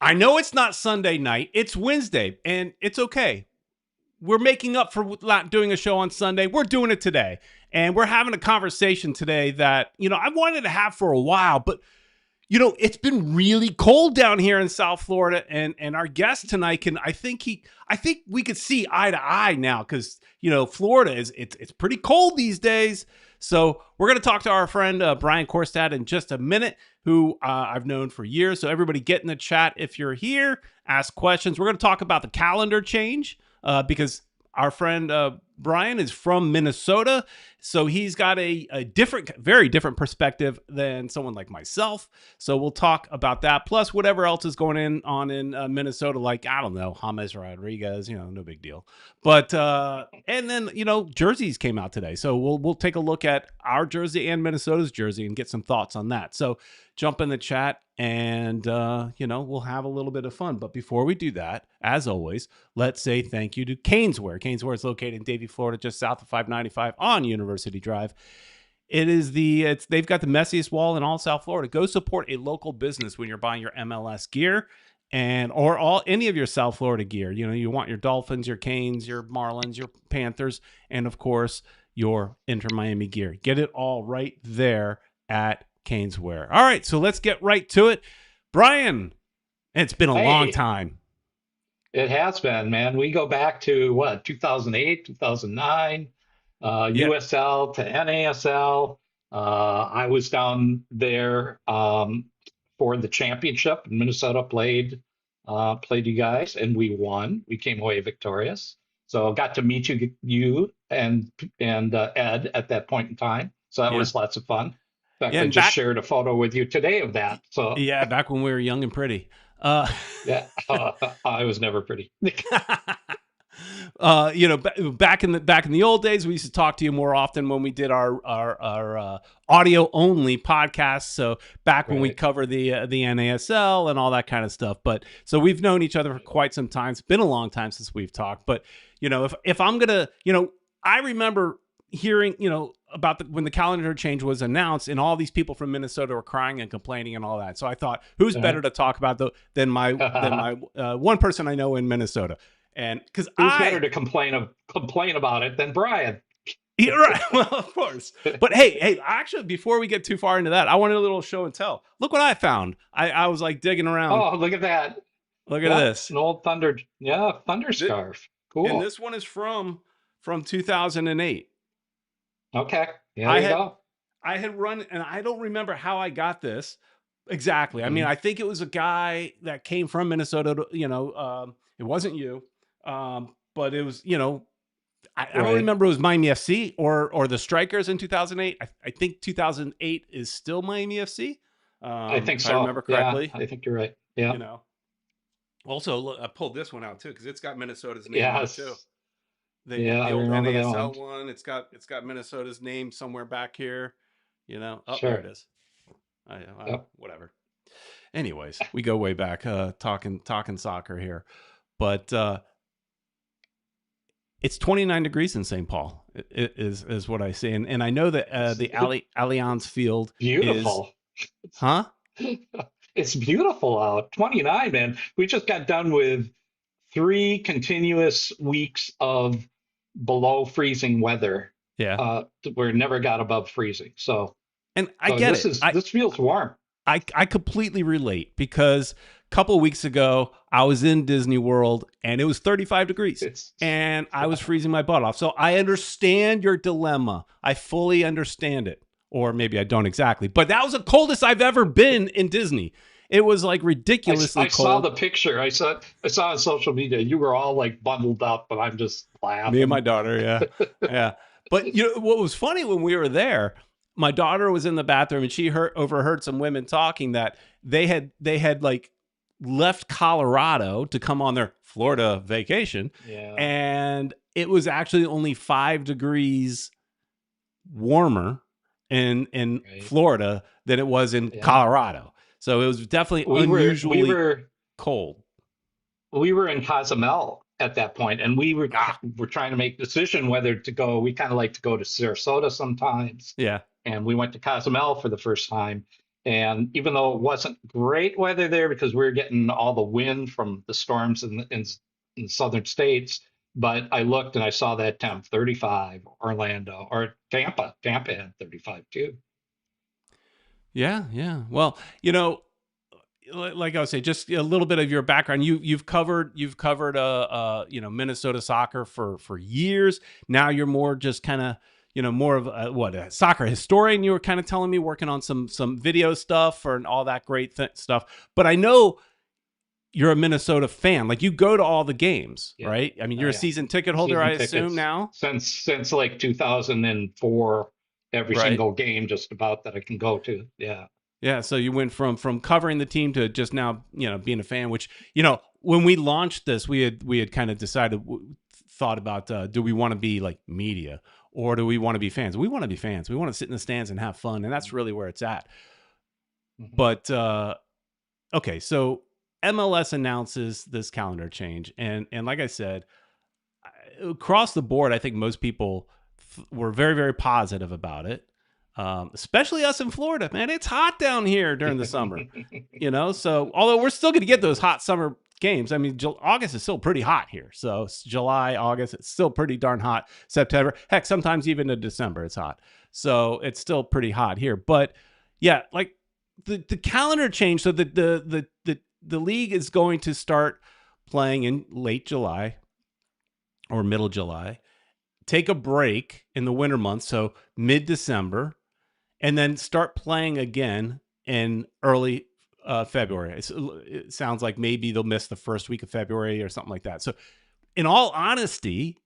I know it's not Sunday night. It's Wednesday, and it's okay. We're making up for not doing a show on Sunday. We're doing it today. And we're having a conversation today that, I wanted to have for a while, but it's been really cold down here in South Florida, and our guest tonight I think we could see eye to eye now because Florida it's pretty cold these days. So we're going to talk to our friend Brian Quarstad in just a minute, who I've known for years. So everybody get in the chat if you're here, ask questions. We're going to talk about the calendar change because our friend Brian is from Minnesota, so he's got a different, very different perspective than someone like myself. So we'll talk about that, plus whatever else is going on in Minnesota, like, I don't know, James Rodriguez, no big deal. But and then jerseys came out today, so we'll take a look at our jersey and Minnesota's jersey and get some thoughts on that. So jump in the chat and we'll have a little bit of fun. But before we do that, as always, let's say thank you to Caneswear. Caneswear is located in Davie, Florida, just south of 595 on University Drive. They've got the messiest wall in all South Florida. Go support a local business when you're buying your MLS gear or any of your South Florida gear. You want your Dolphins, your Canes, your Marlins, your Panthers, and of course your Inter Miami gear. Get it all right there at Caneswear. All right, so let's get right to it. Brian, it's been a long time. It has been, man. We go back to 2008, 2009, USL to NASL. I was down there for the championship. Minnesota played you guys, and we won. We came away victorious. So I got to meet you and Ed at that point in time. So that was lots of fun. In fact, I just shared a photo with you today of that. So yeah, back when we were young and pretty. Yeah, I was never pretty. Back in the old days, we used to talk to you more often when we did our audio only podcasts. So back when we covered the NASL and all that kind of stuff. But so we've known each other for quite some time. It's been a long time since we've talked. But if I'm gonna, I remember hearing, about when the calendar change was announced, and all these people from Minnesota were crying and complaining and all that. So I thought, who's better to talk about than my one person I know in Minnesota? And because who's better to complain about it than Brian? Yeah, right. Well, of course. But hey, actually, before we get too far into that, I wanted a little show and tell. Look what I found. I was like digging around. Oh, look at that. Look at this. An old thunder scarf. Cool. And this one is from 2008. Okay. Yeah, you go. I had run, and I don't remember how I got this exactly. I mean, I think it was a guy that came from Minnesota. It wasn't you, but it was. I don't remember it was Miami FC or the Strikers in 2008. I think 2008 is still Miami FC. I think so. If I remember correctly. Yeah, I think you're right. Yeah. Also, look, I pulled this one out too because it's got Minnesota's name on it too. The old remember NASL one. It's got Minnesota's name somewhere back here. Sure. There it is. Whatever. Anyways, we go way back talking soccer here, but it's 29 degrees in St. Paul. It is what I see, and I know that the Allianz Field beautiful. Huh? It's beautiful out. 29, man. We just got done with 3 continuous weeks of below freezing weather. Yeah. Where it never got above freezing. So, and I get it. This feels warm. I completely relate because a couple of weeks ago I was in Disney World and it was 35 degrees and I was freezing my butt off. So I understand your dilemma. I fully understand it. Or maybe I don't exactly, but that was the coldest I've ever been in Disney. It was like ridiculously cold. I saw the picture. I saw on social media. You were all like bundled up, but I'm just laughing. Me and my daughter, yeah, yeah. But what was funny when we were there? My daughter was in the bathroom and she overheard some women talking that they had like left Colorado to come on their Florida vacation, and it was actually only 5 degrees warmer in Florida than it was in Colorado. So it was definitely unusually cold. We were in Cozumel at that point, and we were trying to make a decision whether to go. We kind of like to go to Sarasota sometimes. Yeah. And we went to Cozumel for the first time. And even though it wasn't great weather there because we were getting all the wind from the storms in the southern states, but I looked and I saw that temp 35, Orlando or Tampa. Tampa had 35 too. Yeah, yeah. Well, like I was saying, just a little bit of your background. You've covered Minnesota soccer for years. Now you're more just kind of more of a soccer historian. You were kind of telling me working on some video stuff and all that great stuff. But I know you're a Minnesota fan. Like you go to all the games, Yeah. right? I mean, Oh you're a yeah. season ticket holder, I Season assume tickets now, since like 2004, every right? single game just about that I can go to. Yeah. Yeah, so you went from covering the team to just now, being a fan. Which when we launched this, we had kind of decided, thought about, do we want to be like media or do we want to be fans? We want to be fans. We want to sit in the stands and have fun, and that's really where it's at. Mhm. But okay, so MLS announces this calendar change, and like I said, across the board, I think most people were very, very positive about it. Especially us in Florida, man. It's hot down here during the summer, So although we're still going to get those hot summer games, I mean, August is still pretty hot here. So it's July, August, it's still pretty darn hot. September, heck, sometimes even in December, it's hot. So it's still pretty hot here. But yeah, like the calendar change. So the league is going to start playing in late July or middle July, take a break in the winter months, so mid December, and then start playing again in early February. It sounds like maybe they'll miss the first week of February or something like that. So, in all honesty,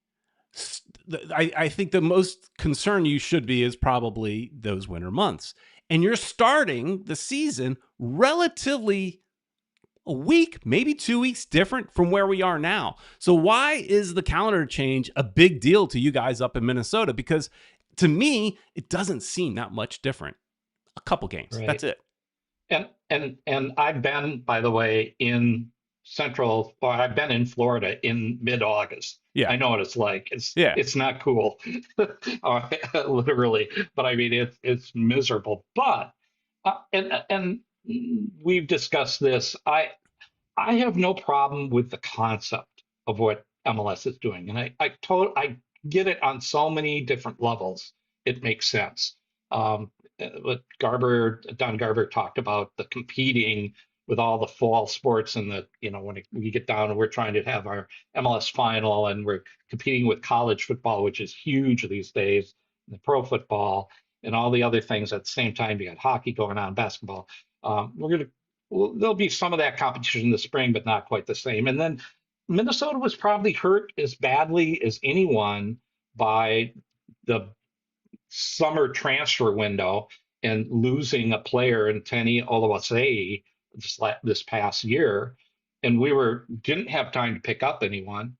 I think the most concern you should be is probably those winter months. And you're starting the season relatively a week, maybe 2 weeks different from where we are now. So why is the calendar change a big deal to you guys up in Minnesota? Because to me, it doesn't seem that much different. A couple games. That's Right. it. And I've been, by the way, in or I've been in Florida in mid-August. Yeah. I know what it's like. It's Yeah. it's not cool, literally. But I mean, it's miserable. But and we've discussed this. I have no problem with the concept of what MLS is doing, and I get it on so many different levels. It makes sense. What Don Garber talked about the competing with all the fall sports and when we get down and we're trying to have our MLS final and we're competing with college football, which is huge these days, and the pro football and all the other things at the same time. You got hockey going on, basketball. We're gonna well, there'll be some of that competition in the spring, but not quite the same. And then Minnesota was probably hurt as badly as anyone by the summer transfer window and losing a player in Tenny Oluwasei this past year. And we didn't have time to pick up anyone,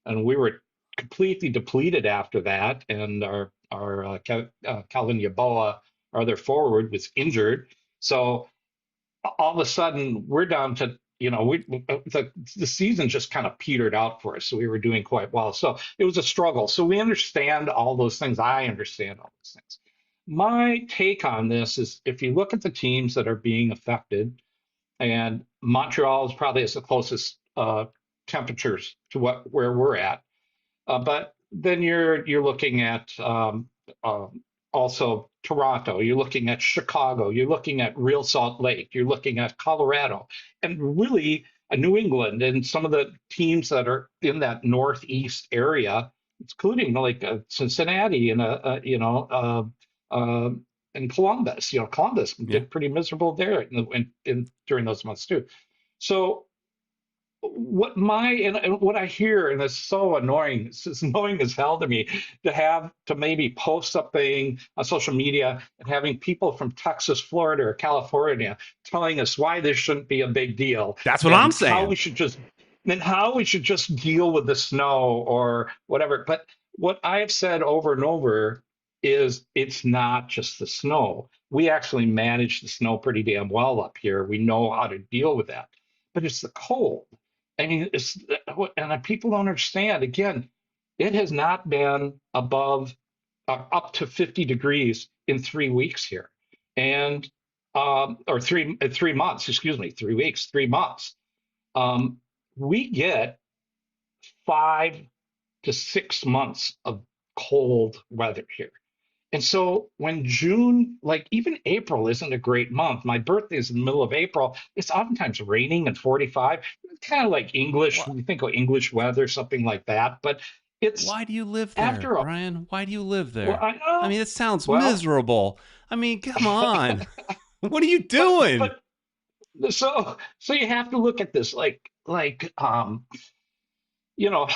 and we were completely depleted after that. And our Calvin Yaboa, our other forward, was injured. So all of a sudden we're down to the season just kind of petered out for us. So we were doing quite well. So it was a struggle. So we understand all those things. I understand all those things. My take on this is if you look at the teams that are being affected, and Montreal is probably as the closest temperatures to where we're at. But then you're looking at also Toronto, you're looking at Chicago, you're looking at Real Salt Lake, you're looking at Colorado, and really New England and some of the teams that are in that northeast area, including like Cincinnati and and Columbus. Columbus Yeah. did pretty miserable there during those months too. So and what I hear, and it's so annoying, it's just annoying as hell to me to have to maybe post something on social media and having people from Texas, Florida, or California telling us why this shouldn't be a big deal That's what I'm and how saying. we should just deal with the snow or whatever. But what I've said over and over is it's not just the snow. We actually manage the snow pretty damn well up here. We know how to deal with that, but it's the cold. I mean, and people don't understand. Again, it has not been above up to 50 degrees in 3 weeks here, and or 3 months, excuse me, 3 weeks, 3 months, um, we get 5 to 6 months of cold weather here. And so when June, like even April isn't a great month. My birthday is in the middle of April. It's oftentimes raining and 45, kind of like English. What? We think of English weather, something like that. But it's Why do you live there, after a, Brian? Why do you live well, there? I I know. mean, it sounds Well, miserable. I mean, come on. What are you doing? but so you have to look at this you know,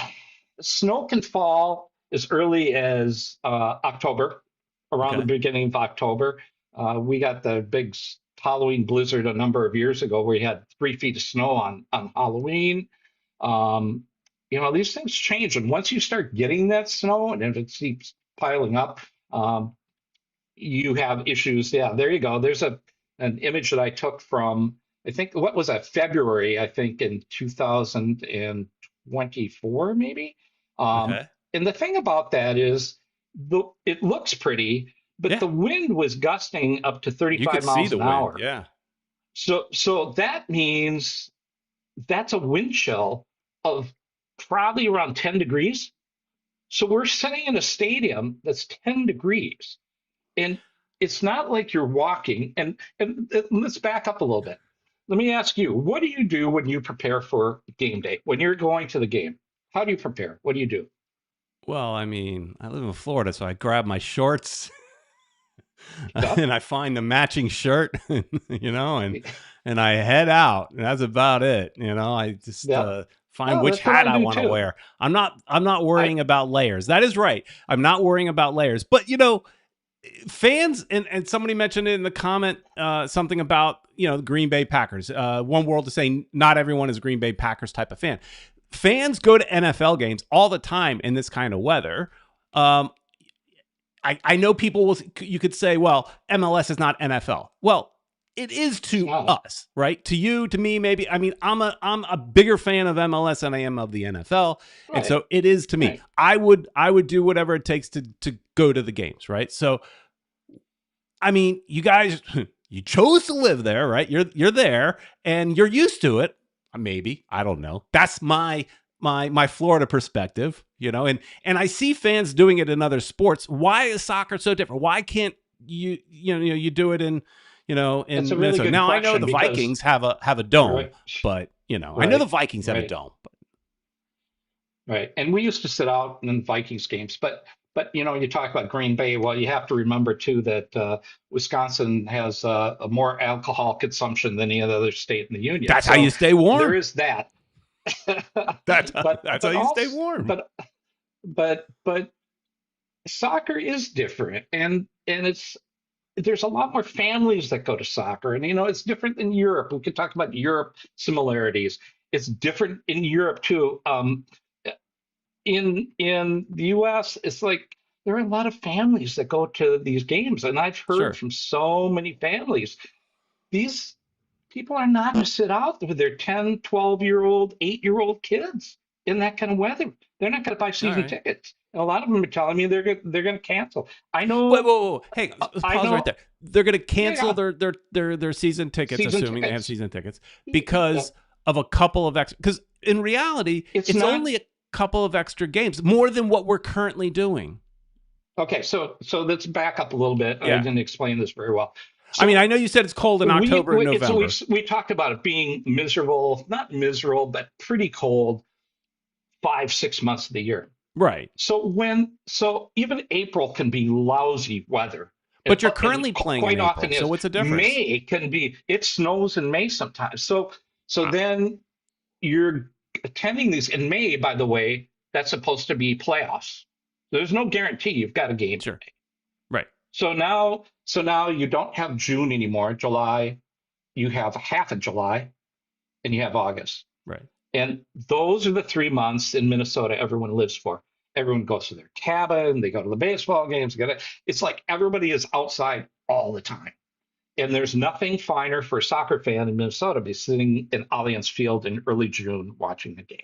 snow can fall as early as October, around the Okay. beginning of October. We got the big Halloween blizzard a number of years ago where we had 3 feet of snow on Halloween. Um, these things change. And once you start getting that snow and if it keeps piling up, um, you have issues. Yeah, there you go. There's an image that I took from, I think, what was that, February, I think in 2024, maybe. Um, Okay. and the thing about that is it looks pretty, but Yeah. the wind was gusting up to You could 35 see miles the an wind. hour. Yeah. So that means that's a wind chill of probably around 10 degrees. So we're sitting in a stadium that's 10 degrees and it's not like you're walking. And let's back up a little bit. Let me ask you, what do you do when you prepare for game day? When you're going to the game, how do you prepare? What do you do? Well, I mean, I live in Florida, so I grab my shorts Yep. and I find a matching shirt, and I head out. And that's about it. I just Yep. find Oh, which that's what hat I I do want to too. wear. I'm not I worrying about layers. That is right. I'm not worrying about layers. But fans and somebody mentioned it in the comment, something about the Green Bay Packers. One world to say not everyone is a Green Bay Packers type of fan. Fans go to NFL games all the time in this kind of weather. Um, I know people will. You could say, well, MLS is not NFL. Well, it is it's to not us, right? To you, to me, maybe. I mean, I'm a bigger fan of MLS than I am of the NFL, and right, so it is to me. right. I would do whatever it takes to go to the games, right? So I mean, you guys, you chose to live there, right? You're there, and you're used to it. Maybe, I don't know. That's my Florida perspective, and I see fans doing it in other sports. Why is soccer so different? Why can't you do it That's a in really Minnesota? good Now I know question the because Vikings have a dome, right, but I know the right, Vikings have a right. dome. But Right. And we used to sit out in Vikings games, but you talk about Green Bay. Well, you have to remember too that Wisconsin has a more alcohol consumption than any other state in the union. that's how you So stay there warm. is that. That's that's how but you stay also warm. but soccer is different, and it's there's a lot more families that go to soccer, and it's different than Europe. We could talk about Europe similarities. It's different in Europe too. In the US, it's like there are a lot of families that go to these games, and I've heard Sure. from so many families. These people are not going to sit out with their 10, 12-year-old, 8-year-old kids in that kind of weather. They're not going to buy All season right. tickets. And a lot of them are telling me they're going to cancel. I Wait, know, whoa, whoa. Hey, I pause right know, there. They're going to yeah, cancel yeah, their season tickets, season assuming they have tickets. season tickets, Yeah. because of a couple of extra. Because in reality, It's it's not only a couple of extra games, more than what we're currently doing. okay. So let's back up a little bit. I Yeah. didn't explain this very well. I mean, I So know you said it's cold in October and we November. we talked about it being miserable, not miserable, but pretty cold 5, 6 months of the year. Right. So even April can be lousy weather, But you're and currently playing in quite April. often So is. what's the difference? May can be, it snows in May sometimes. So Uh, then you're attending these in May. By the way, that's supposed to be playoffs. There's no guarantee you've got a game in sure. May. Right. So now you don't have June anymore. July, you have half of July, and you have August. Right. And those are the 3 months in Minnesota everyone lives for. Everyone goes to their cabin, they go to the baseball games. It's like everybody is outside all the time. And there's nothing finer for a soccer fan in Minnesota to be sitting in Allianz Field in early June watching the game.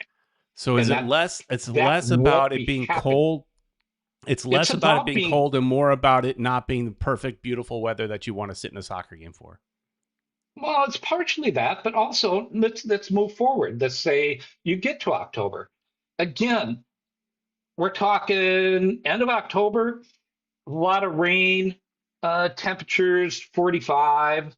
So is And it that less? It's that less about won't it be being happening. cold. It's It's less about it about being being cold and more about it not being the perfect, beautiful weather that you want to sit in a soccer game for. Well, it's partially that, but also let's move forward. Let's say you get to October. Again, we're talking end of October, a lot of rain, temperatures 45,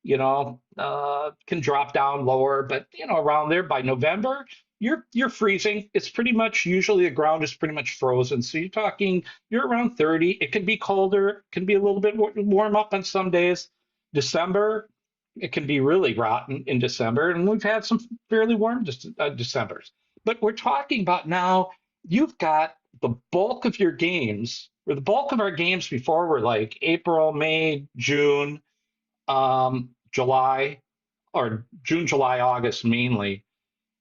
can drop down lower, but around there by November, you're freezing. It's pretty much usually the ground is pretty much frozen. So you're around 30. It can be colder, can be a little bit warm up on some days. December, it can be really rotten in December, and we've had some fairly warm Decembers. But we're talking about now, you've got the bulk of your games, or the bulk of our games before were like April, May, June, July, or June, July, August mainly.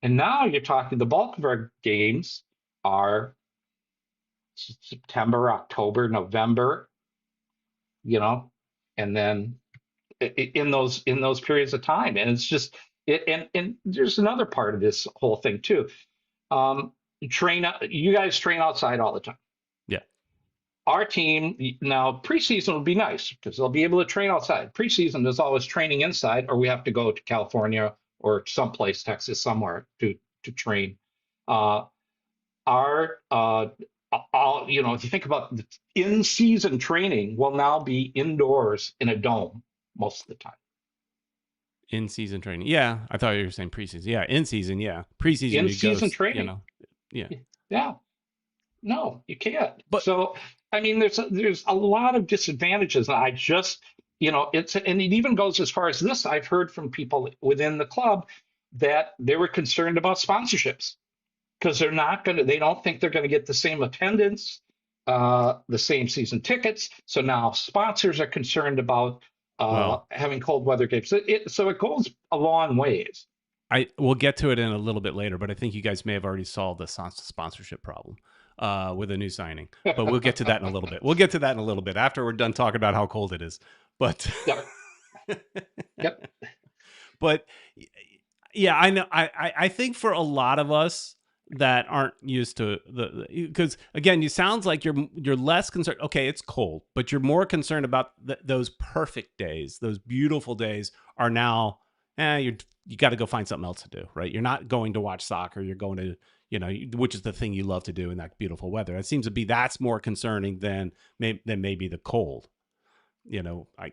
And now you're talking the bulk of our games are September, October, November, you know, and then in those periods of time. And it's just and there's another part of this whole thing too. Um, you guys train outside all the time. Yeah. Our team now preseason will be nice because they'll be able to train outside. Preseason is always training inside, or we have to go to California or someplace, Texas, somewhere to train. Uh, our all if you think about the in-season training, will now be indoors in a dome most of the time. In season training. Yeah. I thought you were saying preseason. Yeah. In season. Yeah. Preseason, you go, In-season training, yeah. yeah, no, you can't. But So, I mean, there's a lot of disadvantages. I just, and it even goes as far as this. I've heard from people within the club that they were concerned about sponsorships because they don't think they're going to get the same attendance, the same season tickets. So now sponsors are concerned about well, having cold weather games. So it goes a long ways. we'll get to it in a little bit later, but I think you guys may have already solved the sponsorship problem with a new signing. But we'll get to that in a little bit. We'll get to that in a little bit after we're done talking about how cold it is. But Yep. Yep. but yeah, I know. I think for a lot of us that aren't used to because again, it sounds like you're less concerned. Okay, it's cold, but you're more concerned about those perfect days, those beautiful days are now. You got to go find something else to do, right? You're not going to watch soccer. You're going to which is the thing you love to do in that beautiful weather. It seems to be that's more concerning than maybe the cold. I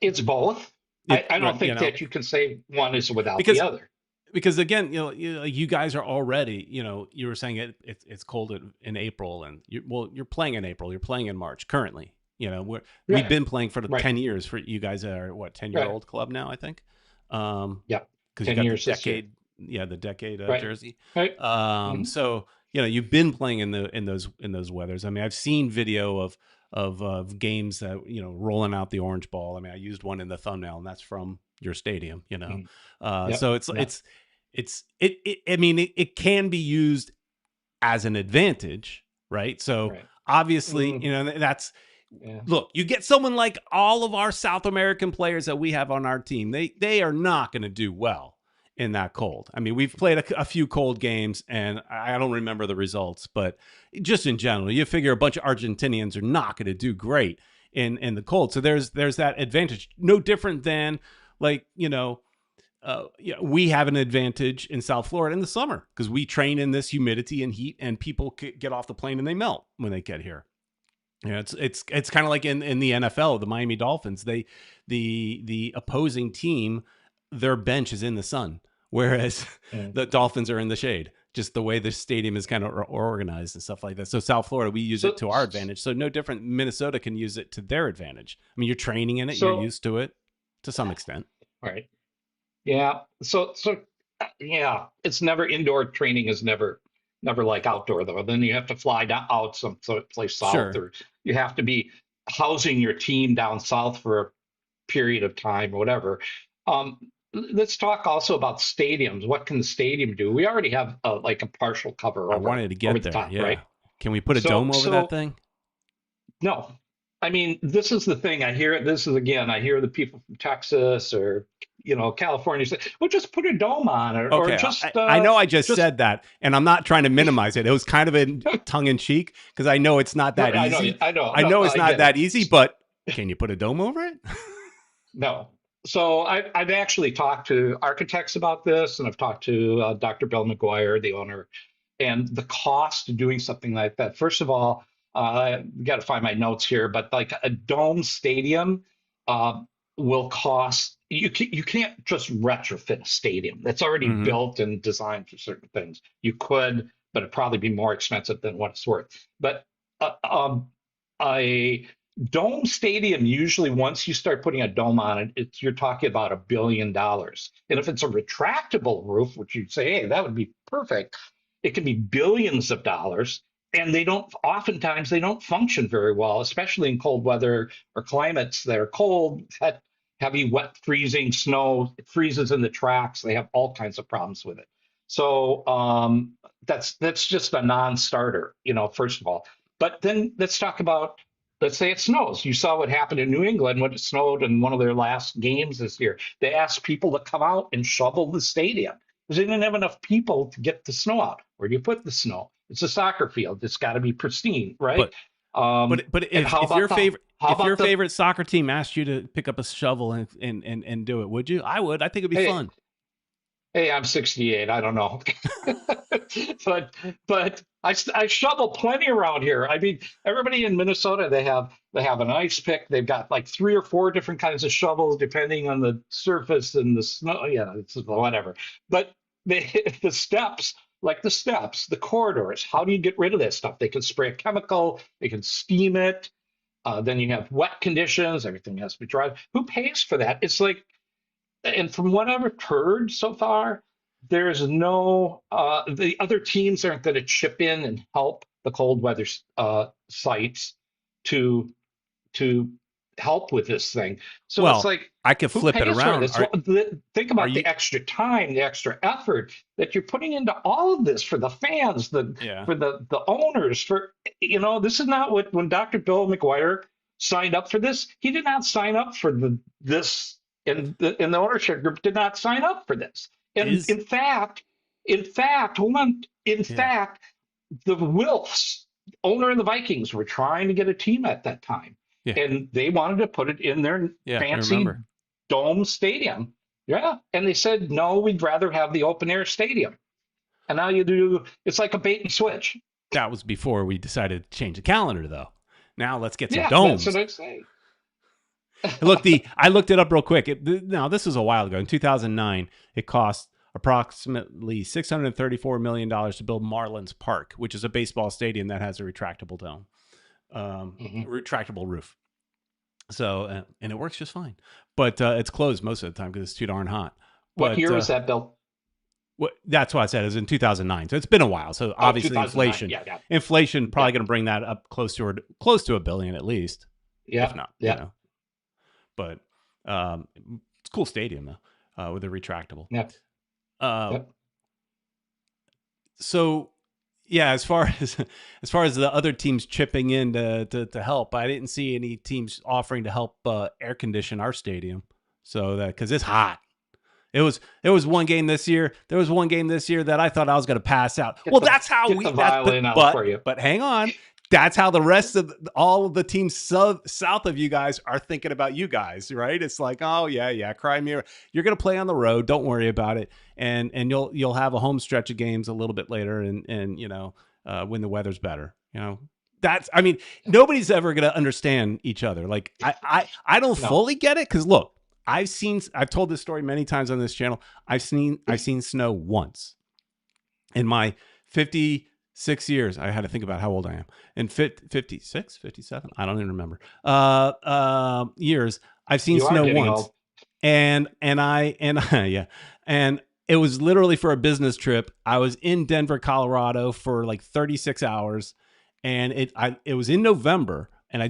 It's both. I don't think that you can say one is without the because other. again, you guys are already, you were saying it's cold in April, and you're playing in April, you're playing in March currently. We've Right. been playing for Right. 10 years. For you guys are what, 10-year Right. old club now, I think. Yeah. Because you 10 got the years this year. decade, the decade Right. jersey. Right. Hmm. So you've been playing in those weathers. I mean, I've seen video of games that rolling out the orange ball. I mean, I used one in the thumbnail, and that's from your stadium. Hmm. So Yep. Yep. I mean, it can be used as an advantage, right? So Right. obviously, Mm, that's yeah. look, you get someone like all of our South American players that we have on our team, they are not going to do well in that cold. I mean, we've played a few cold games, and I don't remember the results, but just in general, you figure a bunch of Argentinians are not going to do great in the cold. So there's that advantage. No different than like we have an advantage in South Florida in the summer because we train in this humidity and heat, and people get off the plane and they melt when they get here. It's kind of like in the NFL, the Miami Dolphins. The opposing team, their bench is in the sun, whereas Yeah. the Dolphins are in the shade. Just the way the stadium is kind of organized and stuff like that. So South Florida, we use it So, to our advantage. So no different. Minnesota can use it to their advantage. I mean, you're training in it, you're so, used to it to some extent. right. Yeah. Yeah, it's never indoor training is never like outdoor though. Then you have to fly down out some place south, Sure. or you have to be housing your team down south for a period of time or whatever. Um, let's talk also about stadiums. What can the stadium do? We already have like a partial cover I over wanted to over get the there. top, right? Yeah. Can we put a So dome over that so thing? no. I mean, this is the thing. I hear this is again. I hear the people from Texas or California say, "Well, just put a dome on it, or Okay, I know I just just." said that, and I'm not trying to minimize it. It was kind of in tongue in cheek because I know it's not that I know, easy. I know, I no, know it's I not get it. that easy, but can you put a dome over it? No. So I've actually talked to architects about this, and I've talked to Dr. Bill McGuire, the owner, and the cost of doing something like that. First of all, got to find my notes here, but like a dome stadium uh, will cost. You can't just retrofit a stadium that's already Hmm. built and designed for certain things. You could, but it'd probably be more expensive than what it's worth. But a dome stadium, usually once you start putting a dome on it, you're talking about $1 billion. And if it's a retractable roof, which you'd say, hey, that would be perfect, it can be billions of dollars. And oftentimes they don't function very well, especially in cold weather or climates that are cold, that heavy, wet, freezing snow, it freezes in the tracks. They have all kinds of problems with it. So that's just a non-starter, first of all. But then let's say it snows. You saw what happened in New England when it snowed in one of their last games this year. They asked people to come out and shovel the stadium because they didn't have enough people to get the snow out. Where do you put the snow? It's a soccer field. It's got to be pristine, right? But but And if your favorite soccer team asked you to pick up a shovel and do it, would you? I would. I think it'd be hey, fun. hey, I'm 68. I don't know, but I shovel plenty around here. I mean, everybody in Minnesota they have an ice pick. They've got like 3 or 4 different kinds of shovels depending on the surface and the snow. Yeah, it's whatever. But they the steps, the corridors. How do you get rid of that stuff? They can spray a chemical. They can steam it. Then you have wet conditions. Everything has to be dry. Who pays for that? It's like, and from what I've heard so far, there's no the other teams aren't going to chip in and help the cold weather sites to to help with this thing. So it's Well, like, I could who flip it pays for around. this? Well, think Are about you? the extra time, the extra effort that you're putting into all of this for the fans, Yeah. for the owners, this is not what when Dr. Bill McGuire signed up for this. He did not sign up for this, and the ownership group did not sign up for this. And Is hold on. In yeah. fact, the Wilfs, owner of the Vikings, were trying to get a team at that time, Yeah. and they wanted to put it in their Yeah. I fancy remember. dome stadium. Yeah, and they said no, we'd rather have the open air stadium. And now you do. It's like a bait and switch. That was before we decided to change the calendar, though. Now let's get some Yeah, that's what domes. I say. I looked it up real quick. Now this was a while ago. In 2009, it cost approximately $634 million to build Marlins Park, which is a baseball stadium that has a retractable dome, Hmm. retractable roof. So and it works just fine, but it's closed most of the time because it's too darn hot. What But year was that built? that's why I said it was in 2009. So it's been a while. So Oh, obviously 2009. Yeah, yeah, inflation yeah, probably going to bring that up close to a billion at least, if yeah, not, yeah, But it's a cool stadium though, with a retractable. yeah, Uh, yeah. so yeah, as far as the other teams chipping in to help, I didn't see any teams offering to help air condition our stadium. So that because it's hot. It was one game this year. There was one game this year that I thought I was going to pass out. Get Well, the that's how get we the that violin out for you. but hang on. That's how the rest of all of the teams south of you guys are thinking about you guys, right? It's like, oh yeah, cry me. You're going to play on the road. Don't worry about it, and you'll have a home stretch of games a little bit later, and when the weather's better. I mean, nobody's ever going to understand each other. Like I don't No. fully get it because look, I've told this story many times on this channel. I've seen snow once in my 56 years. I had to think about how old I am. In 56, 57, I don't even remember. Years I've seen You are snow getting once, old. and yeah, and it was literally for a business trip. I was in Denver, Colorado for like 36 hours, and it was in November, and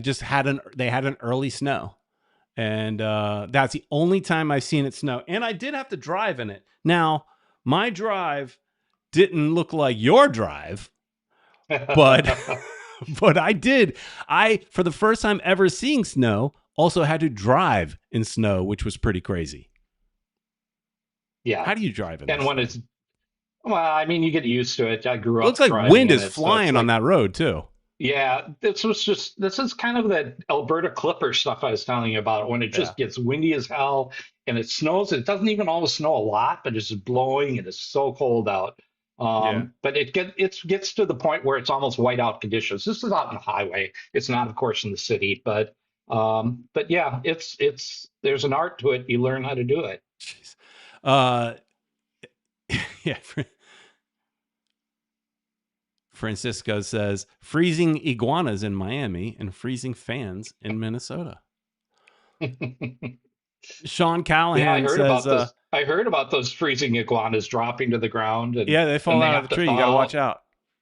they had an early snow, and that's the only time I've seen it snow. And I did have to drive in it. Now, my drive didn't look like your drive, but but I did. I for the first time ever seeing snow, also had to drive in snow, which was pretty crazy. Yeah. How do you drive in And this when thing? it's Well, I mean, you get used to it. I It grew looks up like driving wind in is it, so it's flying on like, that road too. Yeah, this is kind of that Alberta Clipper stuff I was telling you about when it Yeah. just gets windy as hell and it snows. It doesn't even always snow a lot, but it's just blowing and it's so cold out. Yeah. But it gets to the point where it's almost whiteout conditions. This is out on the highway. It's not, of course, in the city, but yeah, it's there's an art to it. You learn how to do it. Jeez. Uh, yeah. Francisco says freezing iguanas in Miami and freezing fans in Minnesota. Sean Yeah, Callahan says, I heard about those freezing iguanas dropping to the ground, and yeah, they then fall they out of have the to tree. You got to watch thaw. out.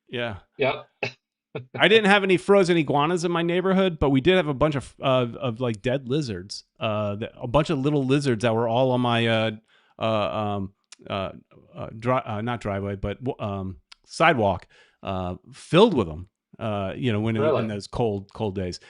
Yeah. Yep. I didn't have any frozen iguanas in my neighborhood, but we did have a bunch of like dead lizards, a bunch of little lizards that were all on my uh, um, not driveway, but sidewalk, filled with them. When in Really? those cold days.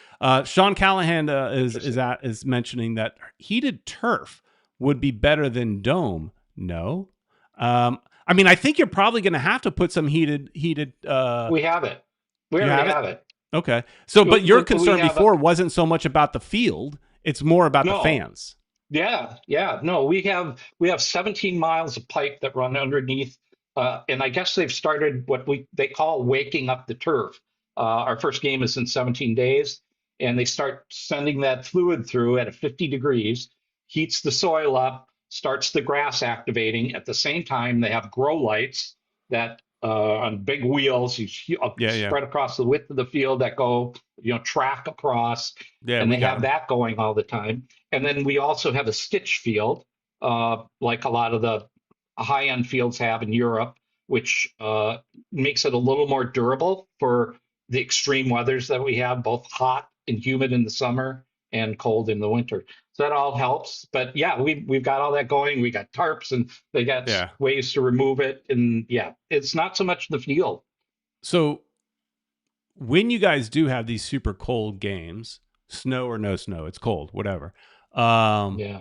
Sean Callahan Interesting. is mentioning that heated turf would be better than dome. No, I mean I think you're probably going to have to put some heated. We have it. We You already have it. have it. Okay. So, but your We concern have before wasn't so much about the field; it's more about the no. fans. Yeah. No, we have 17 miles of pipe that run underneath, and I guess they've started what they call waking up the turf. Our first game is in 17 days, and they start sending that fluid through at 50 degrees, heats the soil up, starts the grass activating. At the same time, they have grow lights that on big wheels Yeah, yeah, spread across the width of the field that go, track across, yeah. and We they got have them. that going all the time. And then we also have a stitch field, like a lot of the high-end fields have in Europe, which makes it a little more durable for the extreme weathers that we have, both hot and humid in the summer and cold in the winter. So that all helps. But yeah, we've got all that going. We got tarps and they got Yeah. ways to remove it. And yeah, it's not so much the field. So when you guys do have these super cold games, snow or no snow, it's cold, whatever. Um, Yeah.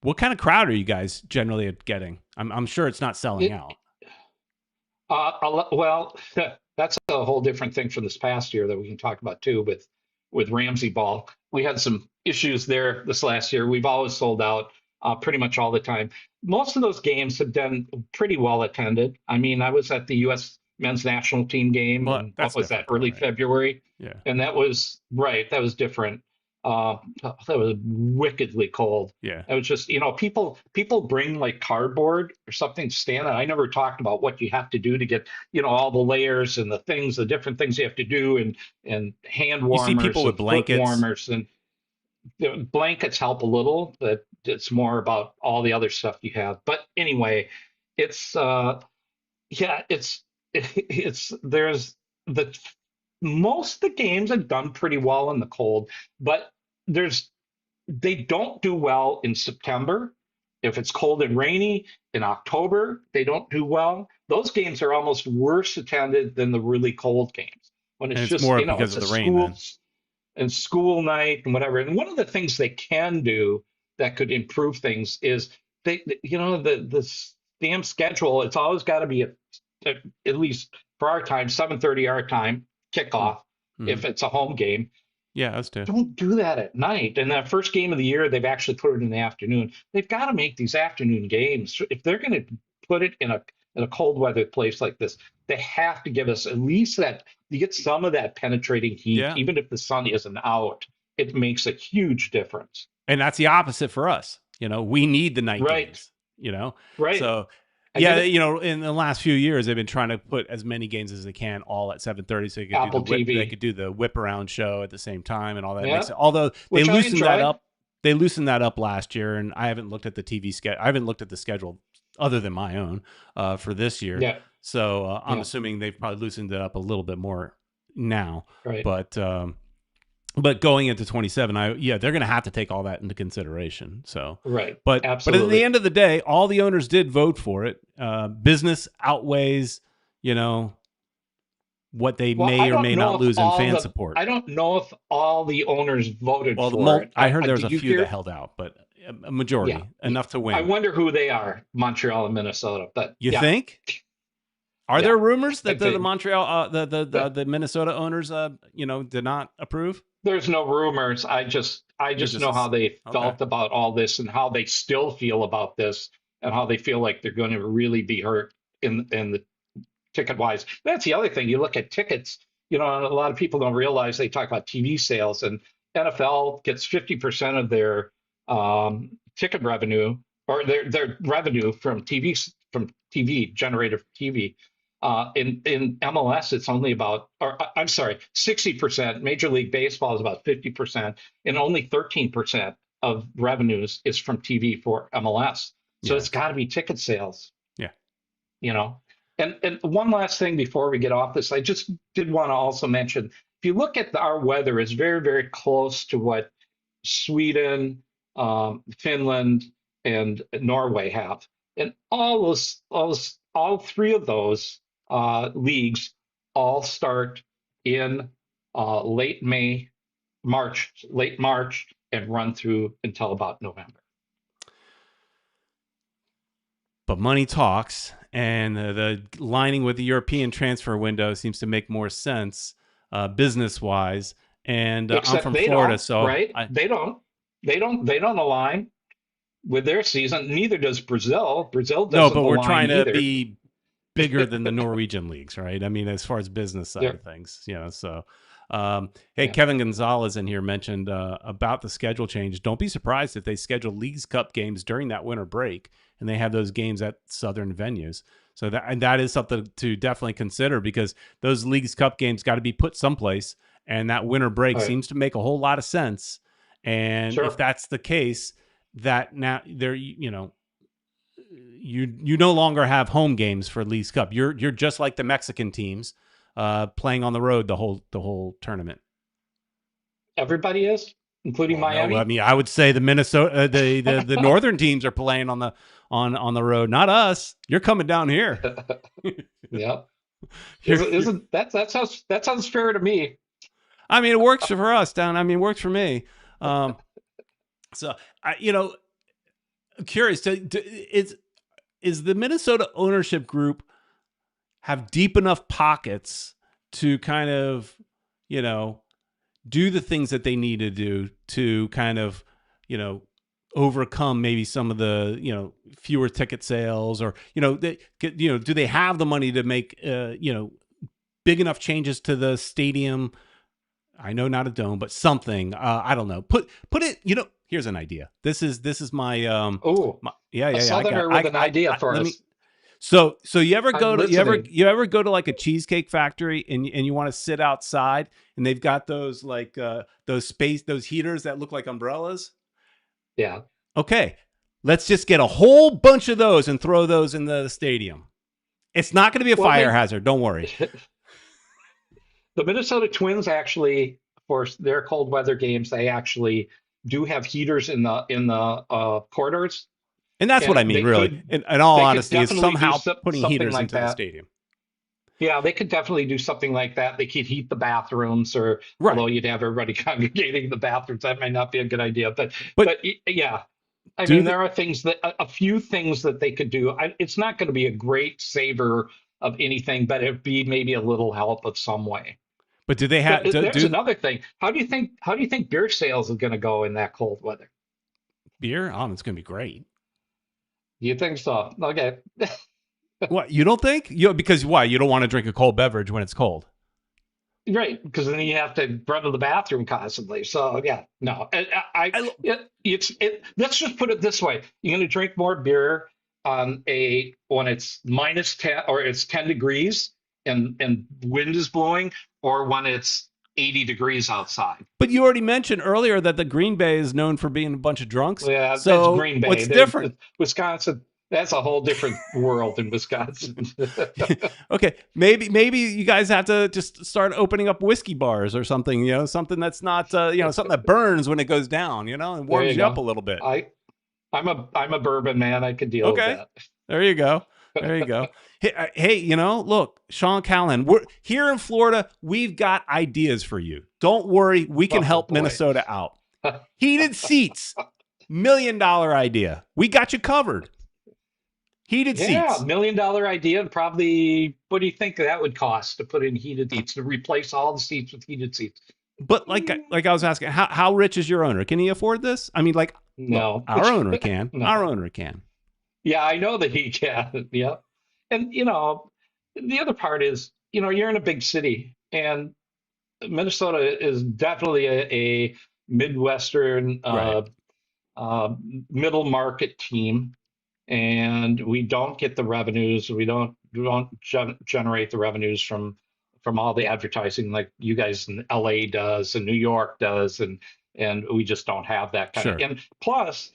what kind of crowd are you guys generally getting? I'm sure it's not selling It, out. well, that's a whole different thing from this past year that we can talk about too. With Ramsey Ball, we had some issues there this last year. We've always sold out pretty much all the time. Most of those games have been pretty well attended. I mean, I was at the U.S. men's national team game, Well, and what that's was that, different, though, early right? February, Yeah, and that was right. That was different. That was wickedly cold. yeah. It was just, people bring like cardboard or something to stand on. I never talked about what you have to do to get, all the layers and the different things you have to do, and hand You see warmers people with and foot blankets. warmers, and blankets help a little, but it's more about all the other stuff you have. But anyway, it's yeah, it's there's the most of the games have done pretty well in the cold, but there's they don't do well in September. If it's cold and rainy in October, they don't do well. Those games are almost worse attended than the really cold games when And it's it's just, more because it's of a the rain then. school night and whatever. And one of the things they can do that could improve things is the damn schedule. It's always got to be at least for our time, 7:30 our time Mm. kickoff Hmm. if it's a home game. Yeah, us too. Don't do that at night. And that first game of the year, they've actually put it in the afternoon. They've got to make these afternoon games. If they're going to put it in a cold weather place like this, they have to give us at least that you get some of that penetrating heat, Yeah. even if the sun isn't out. It makes a huge difference. And that's the opposite for us. We need the night Right. games. Right. So I get yeah, it. in the last few years they've been trying to put as many games as they can all at 7:30 so Apple they TV. could do the whip around show at the same time and all that makes Yeah. it. Although they Which I loosened that enjoy. up. They loosened that up last year and I haven't looked at the TV schedule. I haven't looked at the schedule other than my own for this year. Yeah. So I'm Yeah. assuming they've probably loosened it up a little bit more now. Right. But going into 27, they're going to have to take all that into consideration. So, Right. but at the Absolutely. end of the day, all the owners did vote for it. Business outweighs, you know, what they Well, may or may not lose in fan support. I don't know if all the owners voted Well, for it. I heard there was Did a you few that hear? held out, but a Yeah. majority enough to I win. wonder who they are, Montreal and Minnesota. But You yeah, think? Are Yeah. there rumors that the They, Montreal, the Minnesota owners, did not approve? there's no rumors. I You're just know how just they okay. felt about all this and how they still feel about this and how they feel like they're going to really be hurt in the ticket wise. That's the other thing. You look at tickets, you know, a lot of people don't realize they talk about TV sales, and NFL gets 50% of their ticket revenue or their revenue from TV generated from TV. In MLS, it's only about, or I'm sorry, 60%. Major League Baseball is about 50%, and only 13% of revenues is from TV for MLS. So it's Yes. got to be ticket sales, Yeah. you know. And one last thing before we get off this, I just did want to also mention, if you look at our weather, it's very, very close to what Sweden, Finland, and Norway have. And all three of those leagues all start in late May, late March, and run through until about November. But money talks, and the lining with the European transfer window seems to make more sense business wise. And I'm Except from they Florida, don't, so right? I They don't align with their season. Neither does Brazil. Brazil no, doesn't but we're align trying to either. be bigger than the Norwegian leagues, right? I mean, as far as business side They're, of things, So, hey, yeah. Kevin Gonzalez in here mentioned about the schedule change. Don't be surprised if they schedule Leagues Cup games during that winter break, and they have those games at southern venues. So that is something to definitely consider, because those Leagues Cup games got to be put someplace, and that winter break All right. seems to make a whole lot of sense. And if Sure. that's the case, that now there, you no longer have home games for Leagues Cup. You're just like the Mexican teams, playing on the road the whole tournament. Everybody is, including Well, no, I Miami. mean, I would say the Minnesota, the northern teams are playing on the road, not us. You're coming down here. Yeah. You're, That sounds fair to me. I mean, it works for us down. I mean, it works for me. Um, so I'm curious. Is the Minnesota ownership group have deep enough pockets to kind of, you know, do the things that they need to do to kind of, overcome maybe some of the, fewer ticket sales, or, do they have the money to make, big enough changes to the stadium? I know not a dome, but something. I don't know. Put it. Here's an idea. This is my Oh, yeah, a yeah, yeah. I got. southerner with an idea for Let me. us. So you ever I'm go to listening. you ever go to like a cheesecake factory, and you want to sit outside, and they've got those like those heaters that look like umbrellas? Yeah. Okay, let's just get a whole bunch of those and throw those in the stadium. It's not going to be a Well, fire hazard. Don't worry. the Minnesota Twins actually, for their cold weather games, they actually do have heaters in the corridors, And that's what I and mean, really. In all they could honesty, is definitely do somehow putting something heaters like into the that. stadium. Yeah, they could definitely do something like that. They could heat the bathrooms, or Right. although you'd have everybody congregating in the bathrooms, that might not be a good idea. But But but yeah, I do mean, the, there are things that a few things that they could do. It's not going to be a great saver of anything, but it'd be maybe a little help of some way. but do they But have there's do another thing. How do you think beer sales are going to go in that cold weather? beer? Oh, it's going to be great. You think so? Okay. What, you don't think? Because why? You don't want to drink a cold beverage when it's cold. Right, because then you have to run to the bathroom constantly. So yeah, no, I let's just put it this way: you're going to drink more beer on a when it's -10 or it's 10 degrees and wind is blowing, or when it's 80 degrees outside. But you already mentioned earlier that the Green Bay is known for being a bunch of drunks. Yeah, that's So Green Bay. what's different? Wisconsin, that's a whole different world in Wisconsin. Okay, maybe you guys have to just start opening up whiskey bars or something. Something that's not something that burns when it goes down. And There warms you you up a go. little bit. I'm a bourbon man. I could deal with Okay, that. there you go. There you go. Hey, look, Sean Callan, we're here in Florida. We've got ideas for you. Don't worry, we can Oh help boy. Minnesota out. Heated seats, $1 million idea. We got you covered. Heated Yeah, seats. $1 million idea. And probably, what do you think that would cost to put in heated seats, to replace all the seats with heated seats? But like I was asking, how rich is your owner? Can he afford this? I mean, like, look, No, our owner can. Our no. owner can. Yeah, I know that he can. Yeah. And, the other part is, you're in a big city, and Minnesota is definitely a Midwestern, Right. uh, middle market team, and we don't get the revenues. We don't generate the revenues from all the advertising like you guys in LA does and New York does, and we just don't have that kind of. Sure. And plus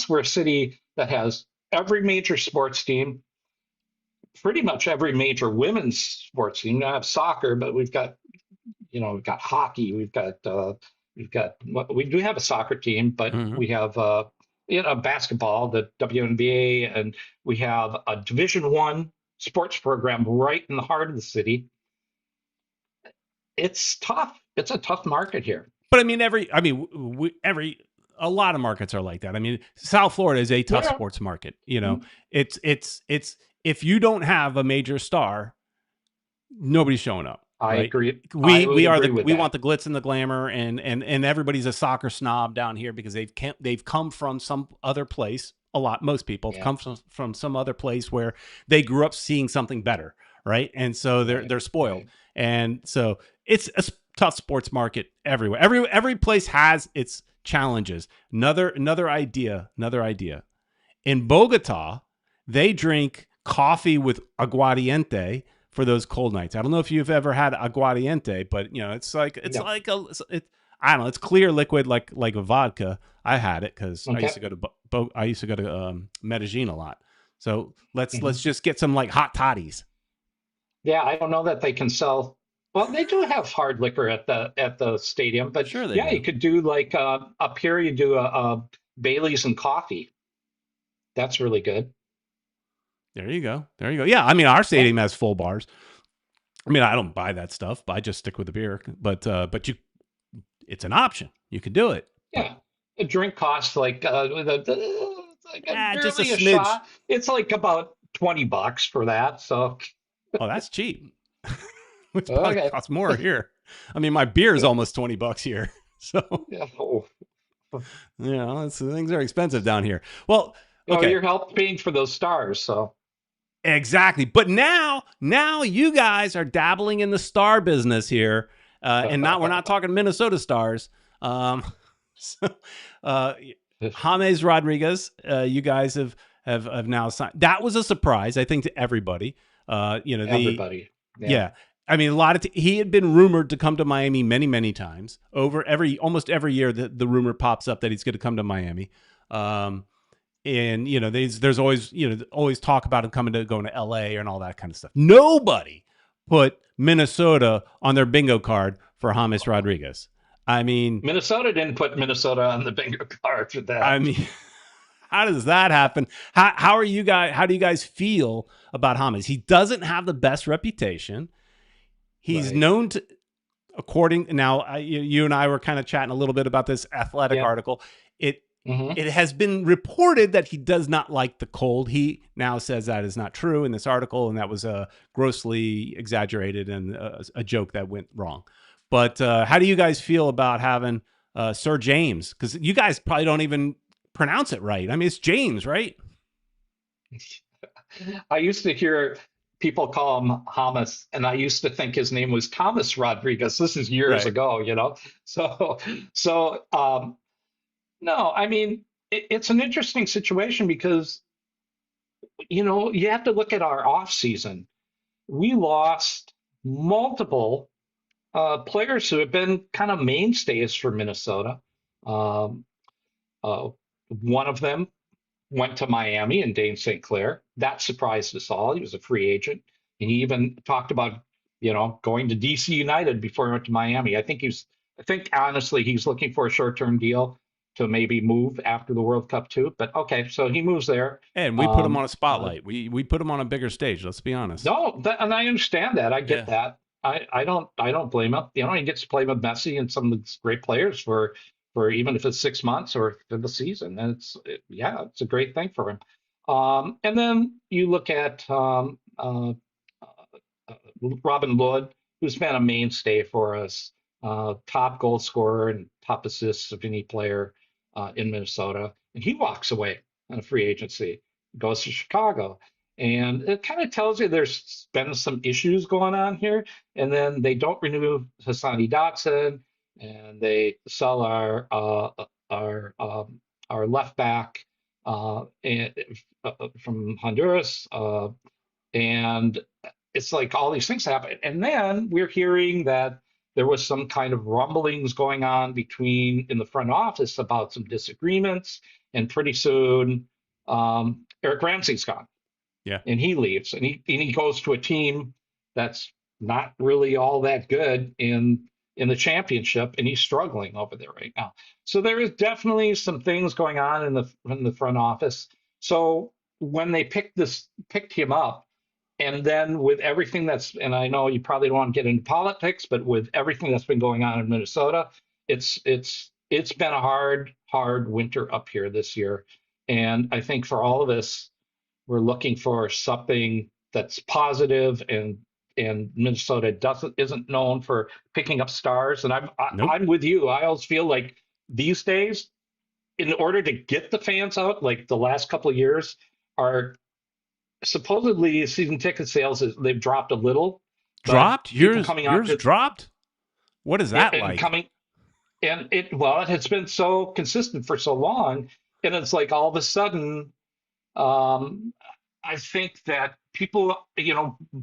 we're a city that has every major sports team, pretty much every major women's sports team. We don't have soccer, but we've got hockey, we do have a soccer team, but Hmm. we have basketball, the WNBA, and we have a Division 1 sports program right in the heart of the city. It's tough. It's a tough market here. But I mean, a lot of markets are like that. I mean, South Florida is a tough Yeah, sports market. It's if you don't have a major star, nobody's showing up, I right? agree. I We would we are agree with we want that. the glitz and the glamour, and everybody's a soccer snob down here because they've come from some other place. Most people have Yeah, come from some other place where they grew up seeing something better, right? And so right, they're spoiled, right. and so it's a tough sports market everywhere. Every place has its challenges. Another idea. In Bogota, they drink coffee with aguardiente for those cold nights. I don't know if you've ever had aguardiente, but it's No. like I don't know. It's clear liquid like a vodka. I had it because Okay. I used to go to Medellin a lot. So let's Mhm. just get some like hot toddies. Yeah, I don't know that they can sell. Well, they do have hard liquor at the stadium, but Sure they yeah, you do. could do like up here. You do a Bailey's and coffee. That's really good. There you go. There you go. Yeah, I mean our Yeah, stadium has full bars. I mean I don't buy that stuff, but I just stick with the beer. But it's an option. You can do it. But yeah. A drink costs like it's like just a barely a smidge. shot. It's like about $20 for that. So Oh, that's cheap. Which probably okay. costs more here. I mean, my beer is almost $20 here. So, Yeah. Oh, things are expensive down here. Well, okay. you're helping paying for those stars. So Exactly. But now you guys are dabbling in the star business here. And we're not talking Minnesota stars. Um, so, uh, James Rodriguez, you guys have now signed. That was a surprise, I think, to everybody. everybody. Yeah. Yeah. I mean, he had been rumored to come to Miami many, many times. Almost every year, the rumor pops up that he's going to come to Miami. And there's always always talk about him going to LA and all that kind of stuff. Nobody put Minnesota on their bingo card for James Rodriguez. I mean, Minnesota didn't put Minnesota on the bingo card for I that. mean, how does that happen? How are you guys? How do you guys feel about James? He doesn't have the best reputation. He's Right. known to, according now, you and I were kind of chatting a little bit about this athletic Yeah. article. It Hmm. it has been reported that he does not like the cold. He now says that is not true in this article, and that was grossly exaggerated and a joke that went wrong. But how do you guys feel about having Sir James? Because you guys probably don't even pronounce it right. I mean, it's James, right? I used to hear people call him Hamas, and I used to think his name was Thomas Rodriguez. This is years Right. ago. So, so no, I mean, it's an interesting situation because, you have to look at our off season. We lost multiple players who have been kind of mainstays for Minnesota. Um, uh, One of them went to Miami and Dane St. Clair. That surprised us all. He was a free agent. And he even talked about, going to DC United before he went to Miami. I think honestly, he's looking for a short-term deal to maybe move after the World Cup too. But okay, so he moves there. And we put him on Um, a uh, spotlight. We put him on a bigger stage. Let's be honest. no, and I understand that. I get Yeah. that. I don't blame him. He gets to play with Messi and some of the great players for even if it's 6 months or for the season. And yeah, it's a great thing for him. And then you look at Robin Lod, who's been a mainstay for us, top goal scorer and top assists of any player in Minnesota. And he walks away on a free agency, goes to Chicago. And it kind of tells you there's been some issues going on here. And then they don't renew Hassani Dotson, and they sell our left back and, from Honduras. And it's like all these things happen. And then we're hearing that there was some kind of rumblings going on between in the front office about some disagreements. And pretty soon, Eric Ramsey's gone Yeah. and he leaves and he goes to a team that's not really all that good in the championship, and he's struggling over there right now. So there is definitely some things going on in the front office. So when they picked him up, and then with everything that's, and I know you probably don't want to get into politics, but with everything that's been going on in Minnesota, it's been a hard winter up here this year. And I think for all of us, we're looking for something that's positive, and Minnesota isn't known for picking up stars. And Nope. I'm with you. I always feel like these days, in order to get the fans out, like the last couple of years, are supposedly season ticket sales they've dropped a little, but Dropped? people Yours coming out yours dropped? What is that and like? coming and it has been so consistent for so long, and it's like all of a sudden, um, I think that people,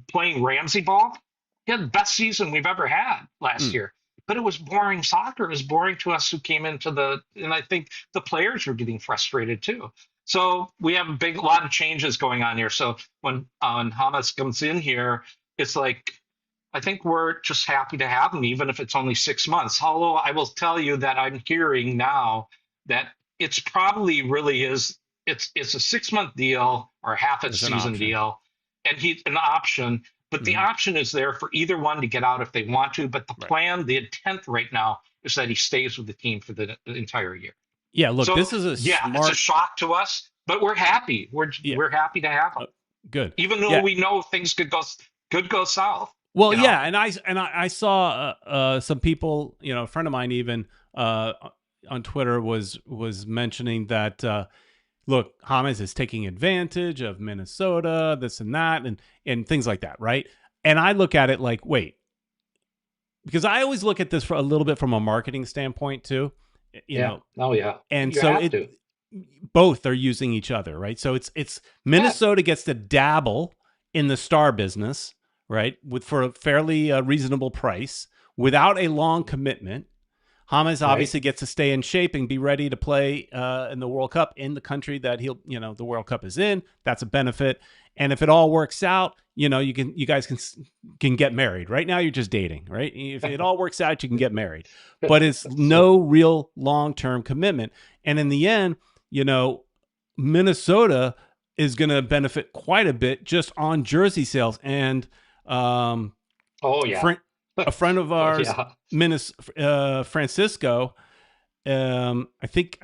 playing Ramsey ball, he had the best season we've ever had last Mm, year. But it was boring soccer. It was boring to us who came into and I think the players were getting frustrated too. So we have a lot of changes going on here. So when Hamas comes in here, it's like, I think we're just happy to have him, even if it's only 6 months. Although I will tell you that I'm hearing now that it's probably really is it's a 6 month deal or half a it's an season option. deal, and he's an option. But the Hmm. option is there for either one to get out if they want to. But the Right. plan, the intent right now, is that he stays with the team for the entire year. Yeah, look, So this is a yeah, it's a smart. shock to us, but we're happy. Yeah. We're happy to have him, uh, Good. even though Yeah. we know things could go south. Well, You know. yeah, and I saw some people, a friend of mine even on Twitter was mentioning that look, James is taking advantage of Minnesota, this and that, and things like that, right? And I look at it like, wait, because I always look at this for a little bit from a marketing standpoint too, you Yeah. know, Oh yeah. and You so have it to. both are using each other, right? So it's Yeah. Minnesota gets to dabble in the star business, right, with for a fairly reasonable price without a long commitment. James Right. obviously gets to stay in shape and be ready to play in the World Cup in the country that the World Cup is in. That's a benefit. And if it all works out, you guys can get married. Right now, you're just dating, right? If it all works out, you can get married, but it's So no real long-term commitment. And in the end, Minnesota is going to benefit quite a bit just on jersey sales. And um, oh yeah. a friend of Oh ours, yeah. Francisco, I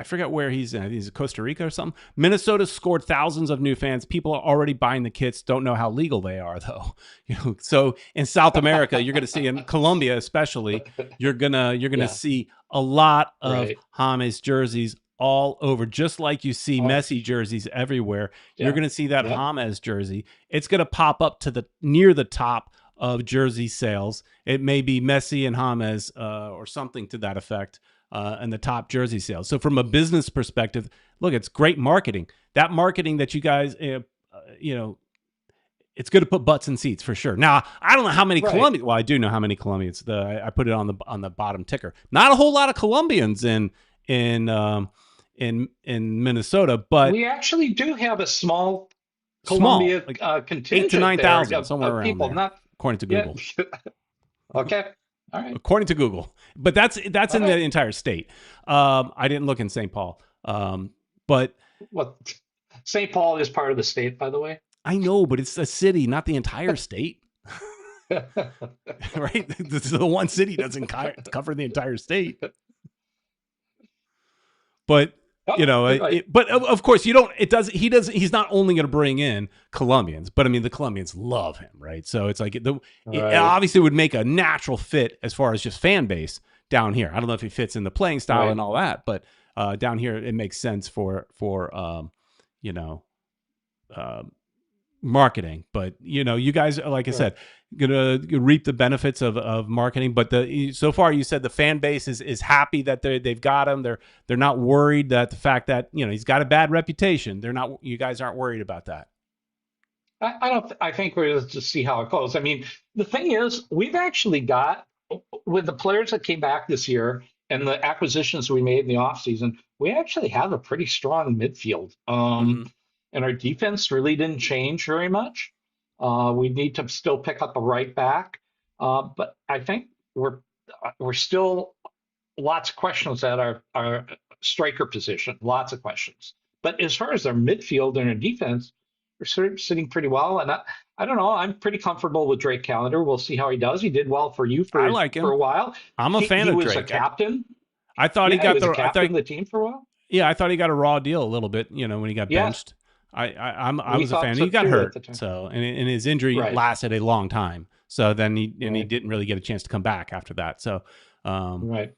forget where he's in. He's in Costa Rica or something. Minnesota scored thousands of new fans. People are already buying the kits. Don't know how legal they are though. So in South America, you're going to see in Colombia, especially, you're gonna Yeah. see a lot of Right. James jerseys all over, just like you see Oh Messi jerseys everywhere. You're yeah. going to see that Yep. James jersey. It's going to pop up to the near the top of jersey sales. It may be Messi and James or something to that effect and the top jersey sales. So from a business perspective, look, it's great marketing. That marketing that you guys, it's good to put butts in seats for sure. Now, I don't know how many Right. Colombians. Well, I do know how many Colombians. I put it on the bottom ticker. Not a whole lot of Colombians in in Minnesota, but We actually do have a small small, Columbia like 8 to 9 contingent there thousand, somewhere of around people. there, Not according to yet. Google. Okay. All right. According to Google, but that's All in the right. entire state. I didn't look in St. Paul, but Well, St. Paul is part of the state, by the way. I know, but it's a city, not the entire state, right? The one city doesn't cover the entire state. But You Oh, know, right, but of course you don't. It does. He does. He's not only going to bring in Colombians, but I mean the Colombians love him, right? So it's like it right, obviously would make a natural fit as far as just fan base down here. I don't know if he fits in the playing style and right. all that, but down here it makes sense for you know, um, marketing. But you know, you guys, like I Sure. said, gonna reap the benefits of marketing. But so far, you said the fan base is happy that they've got him. They're not worried that the fact that you know he's got a bad reputation. They're not. You guys aren't worried about that. I don't. I think we're just to see how it goes. I mean, the thing is, we've actually got with the players that came back this year and the acquisitions we made in the offseason, we actually have a pretty strong midfield. Mm-hmm. And our defense really didn't change very much. We need to still pick up a right back, but I think we're still lots of questions at our striker position, lots of questions. But as far as our midfield and our defense, we're sort of sitting pretty well. And I don't know, I'm pretty comfortable with Drake Callender. We'll see how he does. He did well for you I like for him. a while. I'm a fan He of was a Drake. captain. I thought he Yeah, he got was a the. I captain thought. of the team for a while. Yeah, I thought he got a raw deal a little bit. You know, when he got Yes, benched. I we was a thought fan. so He got too at hurt, the time. so and his injury Right, lasted a long time. So then he right, didn't really get a chance to come back after that. So right.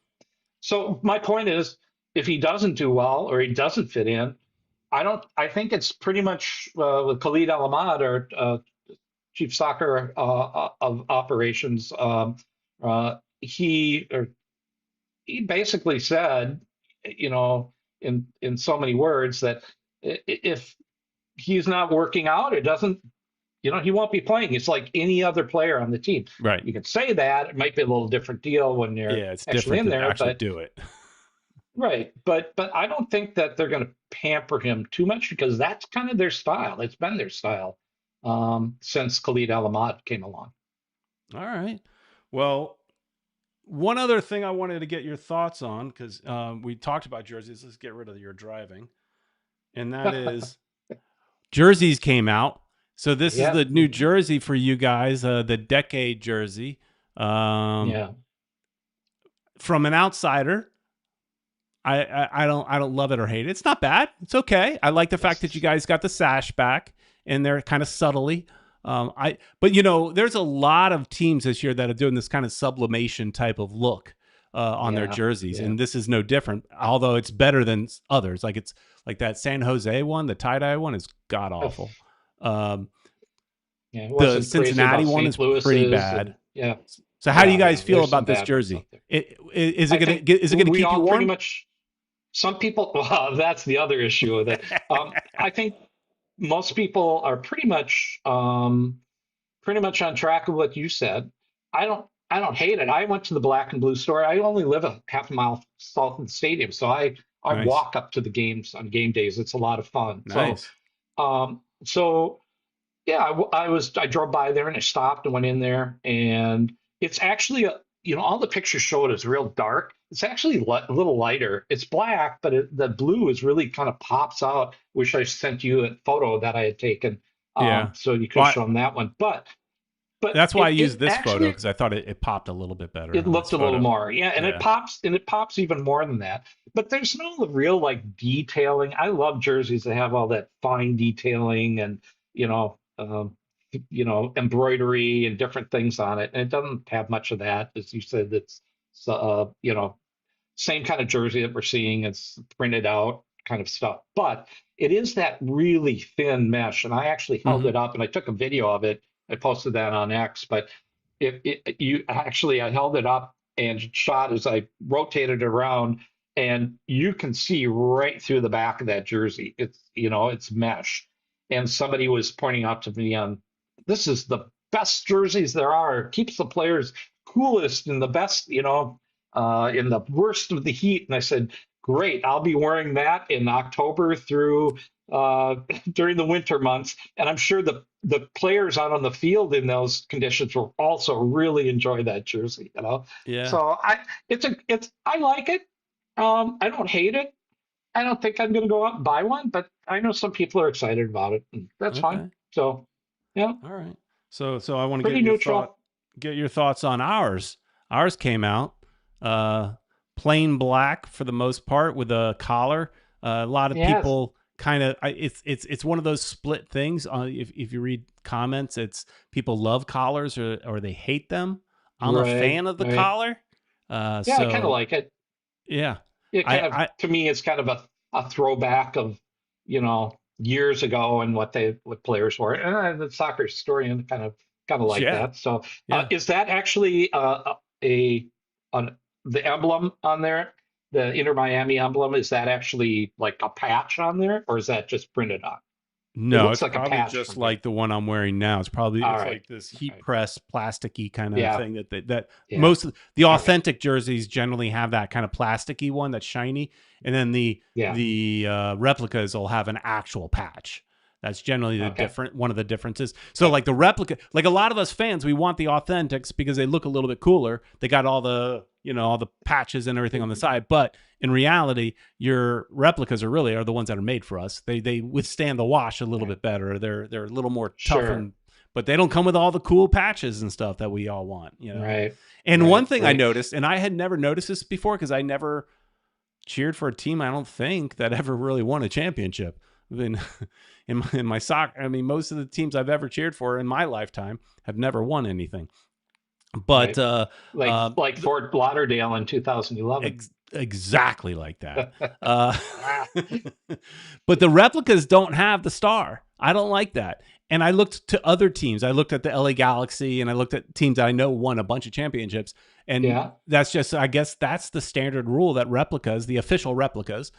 So my point is, if he doesn't do well or he doesn't fit in, I don't. I think it's pretty much with Khalid Al Ahmad, our chief soccer of operations. He basically said, you know, in so many words that if he's not working out, it doesn't. You know, he won't be playing. It's like any other player on the team. right. You can say that. It might be a little different deal when you're Yeah, it's actually different in to there, actually but do it. right. But I don't think that they're going to pamper him too much because that's kind of their style. It's been their style since Khalid Al Ahmad came along. All right. Well, one other thing I wanted to get your thoughts on because we talked about jerseys. Let's get rid of your driving, and that is jerseys came out. So this is Yeah. the new jersey for you guys, the decade jersey. Um, Yeah. from an outsider, I don't love it or hate it. It's not bad. It's okay. I like the fact that you Yes. guys got the sash back and they're kind of subtly. But you know, there's a lot of teams this year that are doing this kind of sublimation type of look on their Yeah. jerseys, Yeah. and this is no different. Although it's better than others. Like it's like that San Jose one, the tie dye one is god Oh, awful. Um, yeah. It the wasn't crazy Cincinnati about one is St. pretty Louis's bad. and yeah. So how do you Yeah. guys Yeah. feel There's some about this bad ones out jersey? there. Is it I gonna think is it gonna we keep you all pretty warm? much, some people, well, that's the other issue with it. I think most people are pretty much on track with what you said. I don't hate it. I went to the black and blue store. I only live a half a mile south of the stadium, so I Nice, walk up to the games on game days. It's a lot of fun. nice. So yeah, I drove by there and I stopped and went in there, and it's actually all the pictures show it as real dark. It's actually a little lighter. It's black, but the blue is really kind of pops out. Wish I sent you a photo that I had taken, Yeah. so you could Well, show them that one. But that's why I used it this photo actually because I thought it popped a little bit better it on this looked a little photo. more, yeah, Yeah. and it pops even more than that. But there's no real like detailing. I love jerseys that have all that fine detailing and you know um, embroidery and different things on it, and it doesn't have much of that. As you said, it's same kind of jersey that we're seeing. It's printed out kind of stuff, but it is that really thin mesh. And I actually held Hmm. it up and I took a video of it. I posted that on X, but I held it up and shot as I rotated it around, and you can see right through the back of that jersey. It's mesh. And somebody was pointing out to me on this is the best jerseys there are. It keeps the players coolest and the best, in the worst of the heat. And I said, great, I'll be wearing that in October through during the winter months. And I'm sure the players out on the field in those conditions will also really enjoy that jersey. Yeah. So I like it. I don't hate it. I don't think I'm going to go out and buy one, but I know some people are excited about it, and that's fine. Okay. So, yeah, All right. So I want to pretty neutral. get your thoughts on ours. Ours came out plain black for the most part with a collar. A lot of Yes. people kind of it's one of those split things. If you read comments, it's people love collars or they hate them. I'm a Right. fan of the Right. collar. Yeah, I kind of So like it. yeah, It kind of, I to me, it's kind of a throwback of, years ago and what players were. And the soccer historian kind of like yeah, that. So, yeah. is that actually a on the emblem on there? The Inter Miami emblem, is that actually like a patch on there, or is that just printed on? It No, looks it's like a probably patch just from here. like the one I'm wearing now. All It's right. like this All heat right. press plasticky kind of Yeah. thing that Yeah. most of the Okay. authentic jerseys generally have that kind of plasticky one that's shiny, and then Yeah. the replicas will have an actual patch. That's generally Okay. one of the differences. So Okay. like the replica, like a lot of us fans, we want the authentics because they look a little bit cooler. They got all the all the patches and everything on the side, but in reality, your replicas are the ones that are made for us. They withstand the wash a little Right. bit better. They're a little more tough Sure. and but they don't come with all the cool patches and stuff that we all want. Right. And one Right. thing I Right. noticed, and I had never noticed this before because I never cheered for a team I don't think that ever really won a championship. I mean, in my soccer, I mean, most of the teams I've ever cheered for in my lifetime have never won anything. But Right. Like Fort Lauderdale in 2011. exactly like that. Uh, but the replicas don't have the star. I don't like that. And I looked to other teams. I looked at the LA Galaxy and I looked at teams that I know won a bunch of championships. And Yeah. that's just, I guess that's the standard rule that replicas, the official replicas,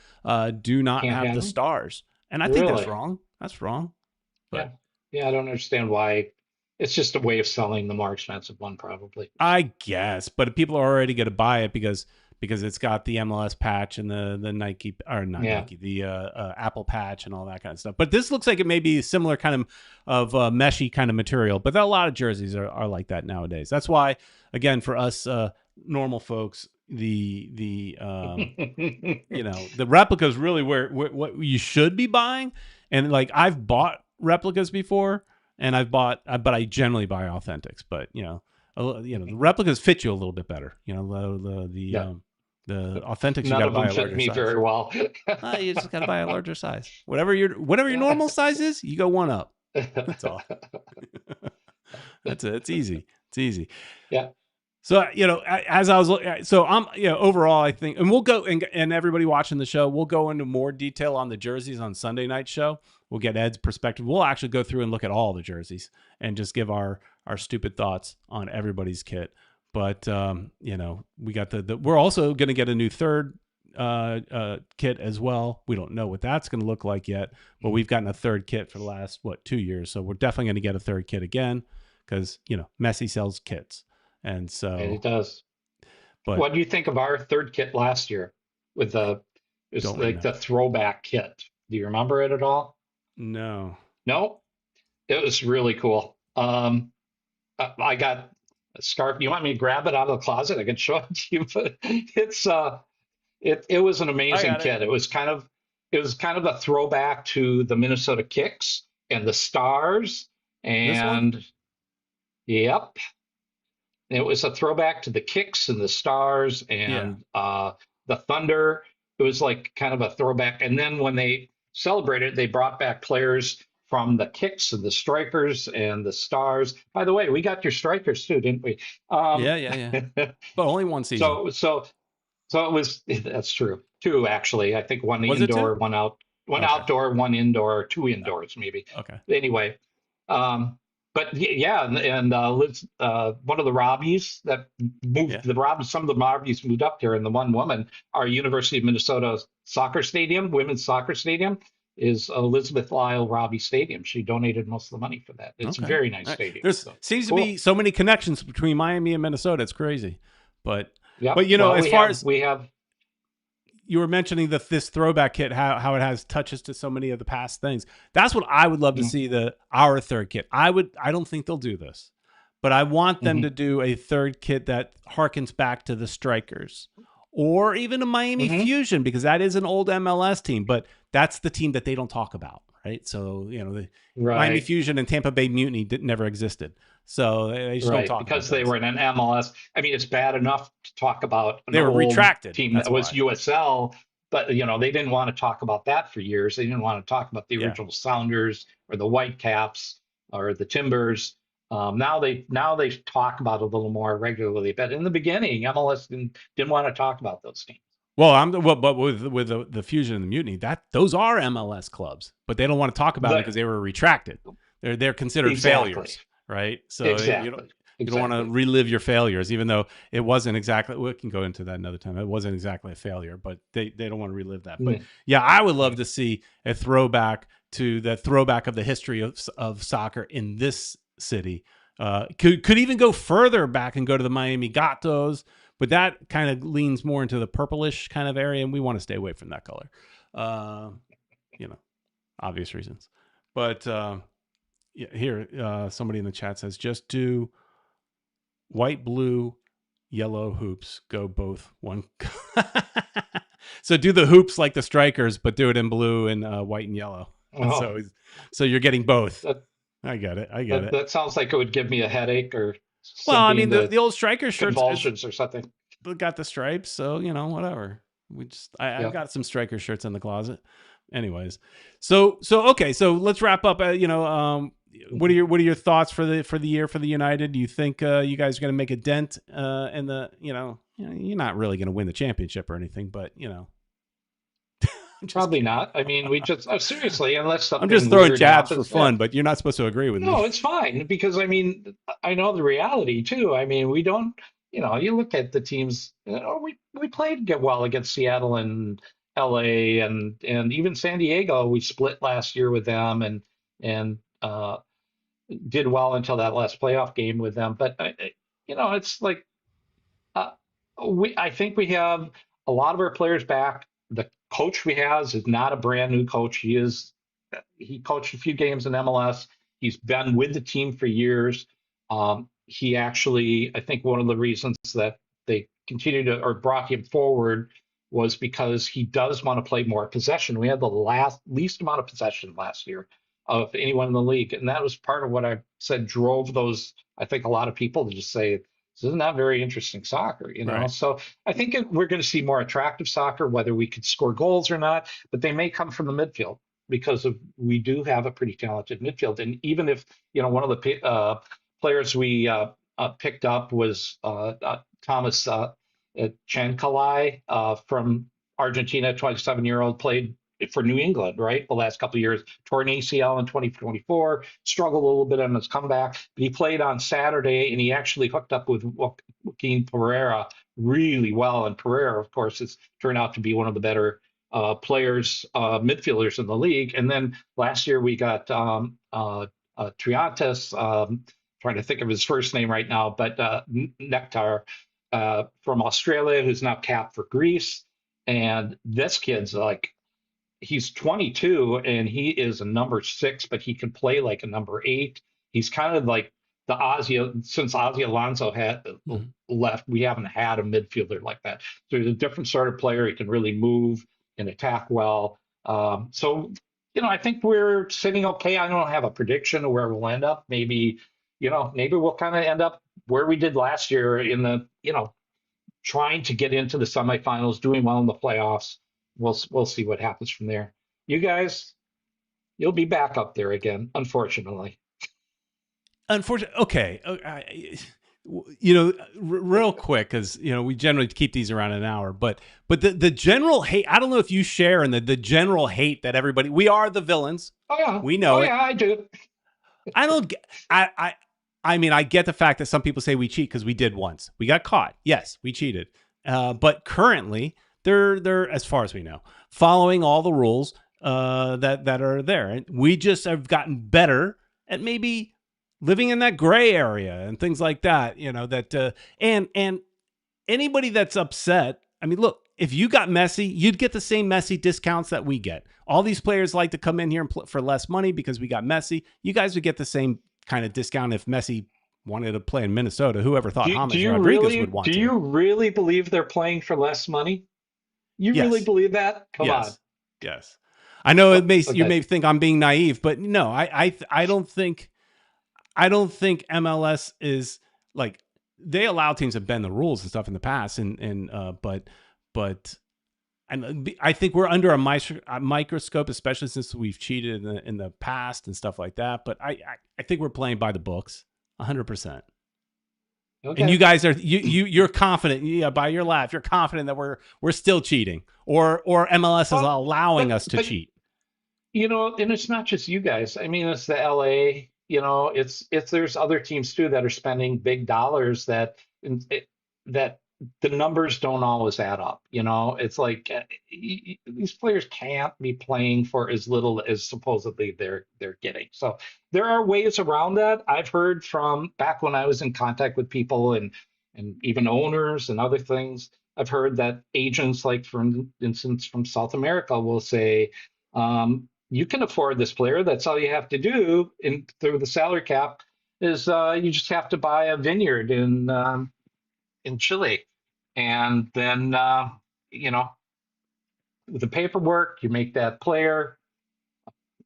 do not Can't have have the them. stars. And I think that's Really? wrong. That's wrong. Yeah. But Yeah. I don't understand why. It's just a way of selling the more expensive one, probably. So, I guess, but people are already going to buy it because it's got the MLS patch and the Nike or not yeah. Nike the Apple patch and all that kind of stuff. But this looks like it may be a similar kind of meshy kind of material. But a lot of jerseys are like that nowadays. That's why again for us normal folks the the replica is really where what you should be buying. And like I've bought replicas before and but I generally buy authentics. But the replicas fit you a little bit better. Yeah. The authentics you None got to of buy them a fit larger me size. very well. You just got to buy a larger size. Whatever your normal size is, you go one up. That's all. That's it. It's easy. It's easy. Yeah. So as I was, so I'm, overall, I think, and we'll go and everybody watching the show, we'll go into more detail on the jerseys on Sunday night show. We'll get Ed's perspective. We'll actually go through and look at all the jerseys and just give our stupid thoughts on everybody's kit. But we got we're also going to get a new third kit as well. We don't know what that's going to look like yet, but we've gotten a third kit for the last 2 years, so we're definitely going to get a third kit again because Messi sells kits. And so And it does. but What do you think of our third kit last year with it's don't like the remember. throwback kit? Do you remember it at all? No. No? It was really cool. I got a scarf. You want me to grab it out of the closet? I can show it to you, but it was an I amazing got it. kit. It was kind of a throwback to the Minnesota Kicks and the Stars. This one? And yep, it was a throwback to the Kicks and the Stars Yeah. and the Thunder. It was like kind of a throwback. And then when they celebrated, they brought back players from the Kicks and the Strikers and the Stars. By the way, we got your Strikers too, didn't we? Yeah. But only one season. So it was. That's true. Two actually. I think one Was it two? indoor, one Okay. outdoor, one indoor, two indoors maybe. Okay. Anyway, but yeah, and Liz, one of the Robbies that Yeah. moved some of the Robbies moved up here, and the one woman, our University of Minnesota soccer stadium, women's soccer stadium, is Elizabeth Lyle Robbie Stadium. She donated most of the money for that. It's a Okay. very nice All right. stadium. There's So seems to be cool. so many connections between Miami and Minnesota. It's crazy. But Yep. Well, as far as we have. you were mentioning this throwback kit, how it has touches to so many of the past things. That's what I would love to see our third kit. I don't think they'll do this, but I want them to Mhm. do a third kit that harkens back to the Strikers or even a Miami Mhm. Fusion, because that is an old MLS team, but that's the team that they don't talk about, right? So, the Miami Right. Fusion and Tampa Bay Mutiny never existed. So they just don't Right, talk about because they those. were in an MLS. I mean, it's bad enough to talk about an They were old retracted. team That's that was why. USL, but they didn't want to talk about that for years. They didn't want to talk about the Yeah. original Sounders or the Whitecaps or the Timbers. Now they talk about it a little more regularly. But in the beginning, MLS didn't want to talk about those teams. Well, but with the Fusion and the Mutiny, those are MLS clubs, but they don't want to talk about it because The, they were retracted. They're considered exactly, failures, right? So exactly, you don't want to exactly. relive your failures, even though it wasn't exactly. We can go into that another time. It wasn't exactly a failure, but they don't want to relive that. But Mm, yeah, I would love right. to see a throwback to the throwback of the history of soccer in this city. Could even go further back and go to the Miami Gatos, but that kind of leans more into the purplish kind of area, and we want to stay away from that color. Uh, you know, obvious reasons. But yeah, here, somebody in the chat says just do white, blue, yellow hoops. Go both one. So do the hoops like the strikers, but do it in blue and white and yellow. Oh, So you're getting both. that, I get it. I get that it. that sounds like it would give me a headache or Well, send I me mean, into the old striker shirts, it's convulsions or something. got the stripes, so whatever. I've Yeah. got some striker shirts in the closet. Anyways, so okay, so let's wrap up. What are your thoughts for the year for the United? Do you think you guys are going to make a dent in the you're not really going to win the championship or anything, but I'm just Probably kidding. not. I mean, we just seriously, unless I'm just something throwing weird jabs for happens. Yeah. fun, but you're not supposed to agree with me. No, it's fine because I mean, I know the reality too. I mean, we don't, you look at the teams. We played get well against Seattle and LA and even San Diego. We split last year with them and did well until that last playoff game with them. But it's like uh, I think we have a lot of our players back. The coach we have is not a brand new coach. He coached a few games in MLS. He's been with the team for years. He actually, I think one of the reasons that they continued to or brought him forward was because he does want to play more possession. We had the least amount of possession last year of anyone in the league, and that was part of what I said drove those. I think a lot of people to just say this is not very interesting soccer. Right. So I think we're going to see more attractive soccer, whether we could score goals or not, but they may come from the midfield because we do have a pretty talented midfield. And even if, one of the players we picked up was Thomas Chancalay from Argentina, 27-year-old, played for New England, right? The last couple of years, tore an ACL in 2024, struggled a little bit on his comeback, but he played on Saturday and he actually hooked up with Joaquin Pereira really well. And Pereira, of course, has turned out to be one of the better players, midfielders in the league. And then last year we got Triantes, trying to think of his first name right now, but Nectar from Australia, who's now capped for Greece. And this kid's like, he's 22 and he is a number 6, but he can play like a number 8. He's kind of like since Ozzy Alonso had Mhm. left, we haven't had a midfielder like that. So he's a different sort of player. He can really move and attack well. So, I think we're sitting okay. I don't have a prediction of where we'll end up. Maybe we'll kind of end up where we did last year in the, trying to get into the semifinals, doing well in the playoffs. We'll see what happens from there. You guys, you'll be back up there again, unfortunately. Unfortunately, okay. Real quick, because we generally keep these around an hour, but the general hate. I don't know if you share in the general hate that everybody. We are the villains. Oh yeah, We know it. I do. I don't get. I mean, I get the fact that some people say we cheat because we did once. We got caught. Yes, we cheated. But currently, they're as far as we know, following all the rules that are there, and we just have gotten better at maybe living in that gray area and things like that. And anybody that's upset. I mean, look, if you got Messi, you'd get the same Messi discounts that we get. All these players like to come in here and for less money because we got Messi. You guys would get the same kind of discount if Messi wanted to play in Minnesota. Whoever thought Do James you Rodriguez really would want do to? you really believe they're playing for less money? You really Yes. believe that? Come on. Yes. Yes. I know you Okay. may think I'm being naive, but no, I don't think MLS is like they allow teams to bend the rules and stuff in the past, but and I think we're under a microscope, especially since we've cheated in the past and stuff like that. But I think we're playing by the books, 100%. Okay. And you guys are you're confident, yeah, by your laugh, you're confident that we're still cheating, or MLS is allowing us to cheat. And it's not just you guys. I mean, it's the LA. It's there's other teams too that are spending big dollars that the numbers don't always add up. It's like these players can't be playing for as little as supposedly they're getting. So there are ways around that. I've heard from back when I was in contact with people and even owners and other things. I've heard that agents, like for instance from South America, will say, you can afford this player. That's all you have to do through the salary cap is you just have to buy a vineyard in Chile, and then with the paperwork, you make that player,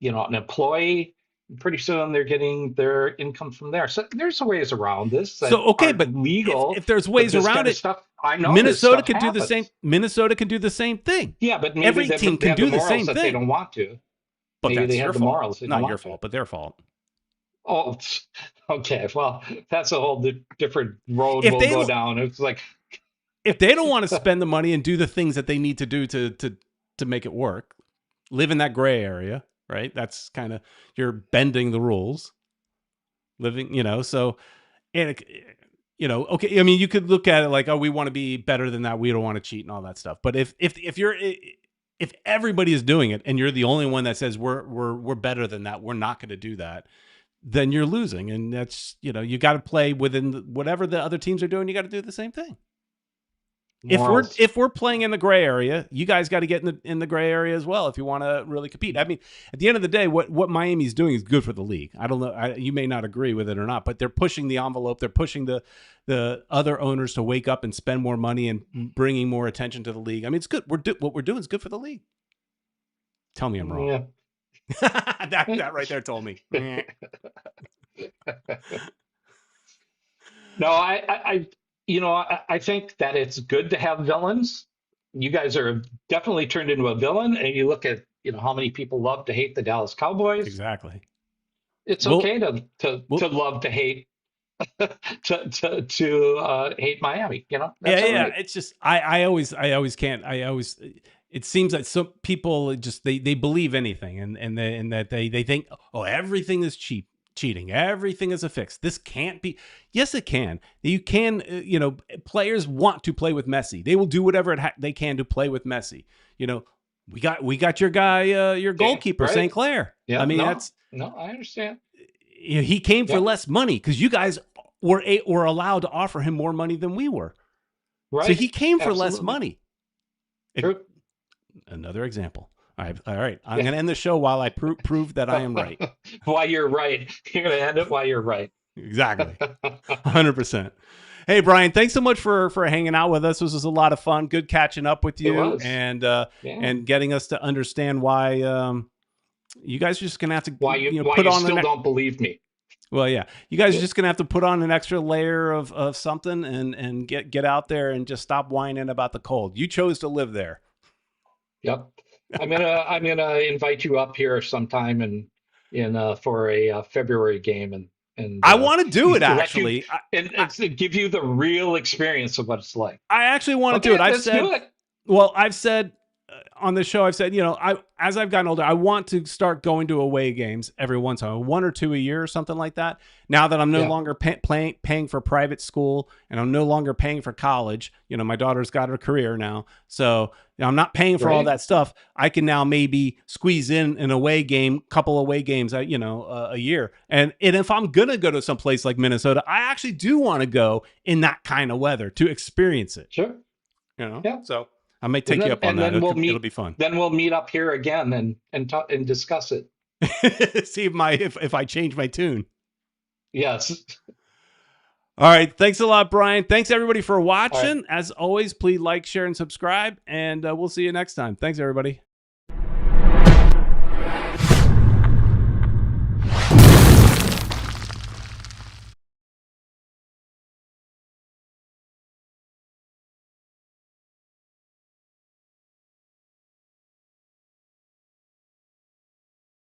an employee. Pretty soon they're getting their income from there. So there's ways around this. So okay, but legal. If there's ways around it, stuff, I know Minnesota can do the same. Minnesota can do the same thing. Yeah, but maybe every team can do the same thing. They don't want to. But maybe that's they have your the fault. morals. Not your fault, but their fault. Oh, okay. Well, that's a whole different road we'll go down. It's like if they don't want to spend the money and do the things that they need to do to make it work, live in that gray area, right? That's kind of, you're bending the rules. Living, so, and okay. I mean, you could look at it like, oh, we want to be better than that. We don't want to cheat and all that stuff. But if everybody is doing it and you're the only one that says we're better than that, we're not going to do that, then you're losing. And that's, you got to play within whatever the other teams are doing. You got to do the same thing. Morals. If we're playing in the gray area, you guys got to get in the gray area as well if you want to really compete. I mean, at the end of the day, what Miami's doing is good for the league. I don't know, you may not agree with it or not, but they're pushing the envelope. They're pushing the other owners to wake up and spend more money and bringing more attention to the league. I mean, it's good. What we're doing is good for the league. Tell me I'm wrong. Yeah. that right there told me. No, I think that it's good to have villains. You guys are definitely turned into a villain, and you look at how many people love to hate the Dallas Cowboys. Exactly. It's okay to love to hate to hate Miami. That's right. It's just I always can't. It seems that some people just they believe anything, and that they think, oh, everything is cheating, everything is a fix. This can't be. Yes, it can. You can. Players want to play with Messi. They will do whatever they can to play with Messi. We got your guy, your goalkeeper, right. St. Clair. Yeah, I mean, no, I understand. He came for less money because you guys were allowed to offer him more money than we were. Right. So he came for less money. True. Another example. All right. I'm going to end the show while I prove that I am right. While you're right. You're going to end it while you're right. Exactly. 100%. Hey, Brian, thanks so much for hanging out with us. This was a lot of fun. Good catching up with you and getting us to understand why you guys are just going to have to put on still don't believe me. Well, yeah, you guys are just going to have to put on an extra layer of something and get out there and just stop whining about the cold. You chose to live there. Yep. I'm gonna invite you up here sometime for a February game and I want to do it actually and give you the real experience of what it's like. I actually want to do it. I've said on the show, I've said, as I've gotten older, I want to start going to away games every once in a while, 1 or 2 a year or something like that. Now that I'm no longer paying for private school and I'm no longer paying for college, my daughter's got her career now. So I'm not paying for all that stuff. I can now maybe squeeze in an away game, couple away games, a year. And if I'm going to go to some place like Minnesota, I actually do want to go in that kind of weather to experience it. Sure. So I may take you up on that. It'll be fun. Then we'll meet up here again and talk and discuss it. See if I change my tune. Yes. All right. Thanks a lot, Brian. Thanks everybody for watching. Right. As always, please like, share, and subscribe, and we'll see you next time. Thanks, everybody.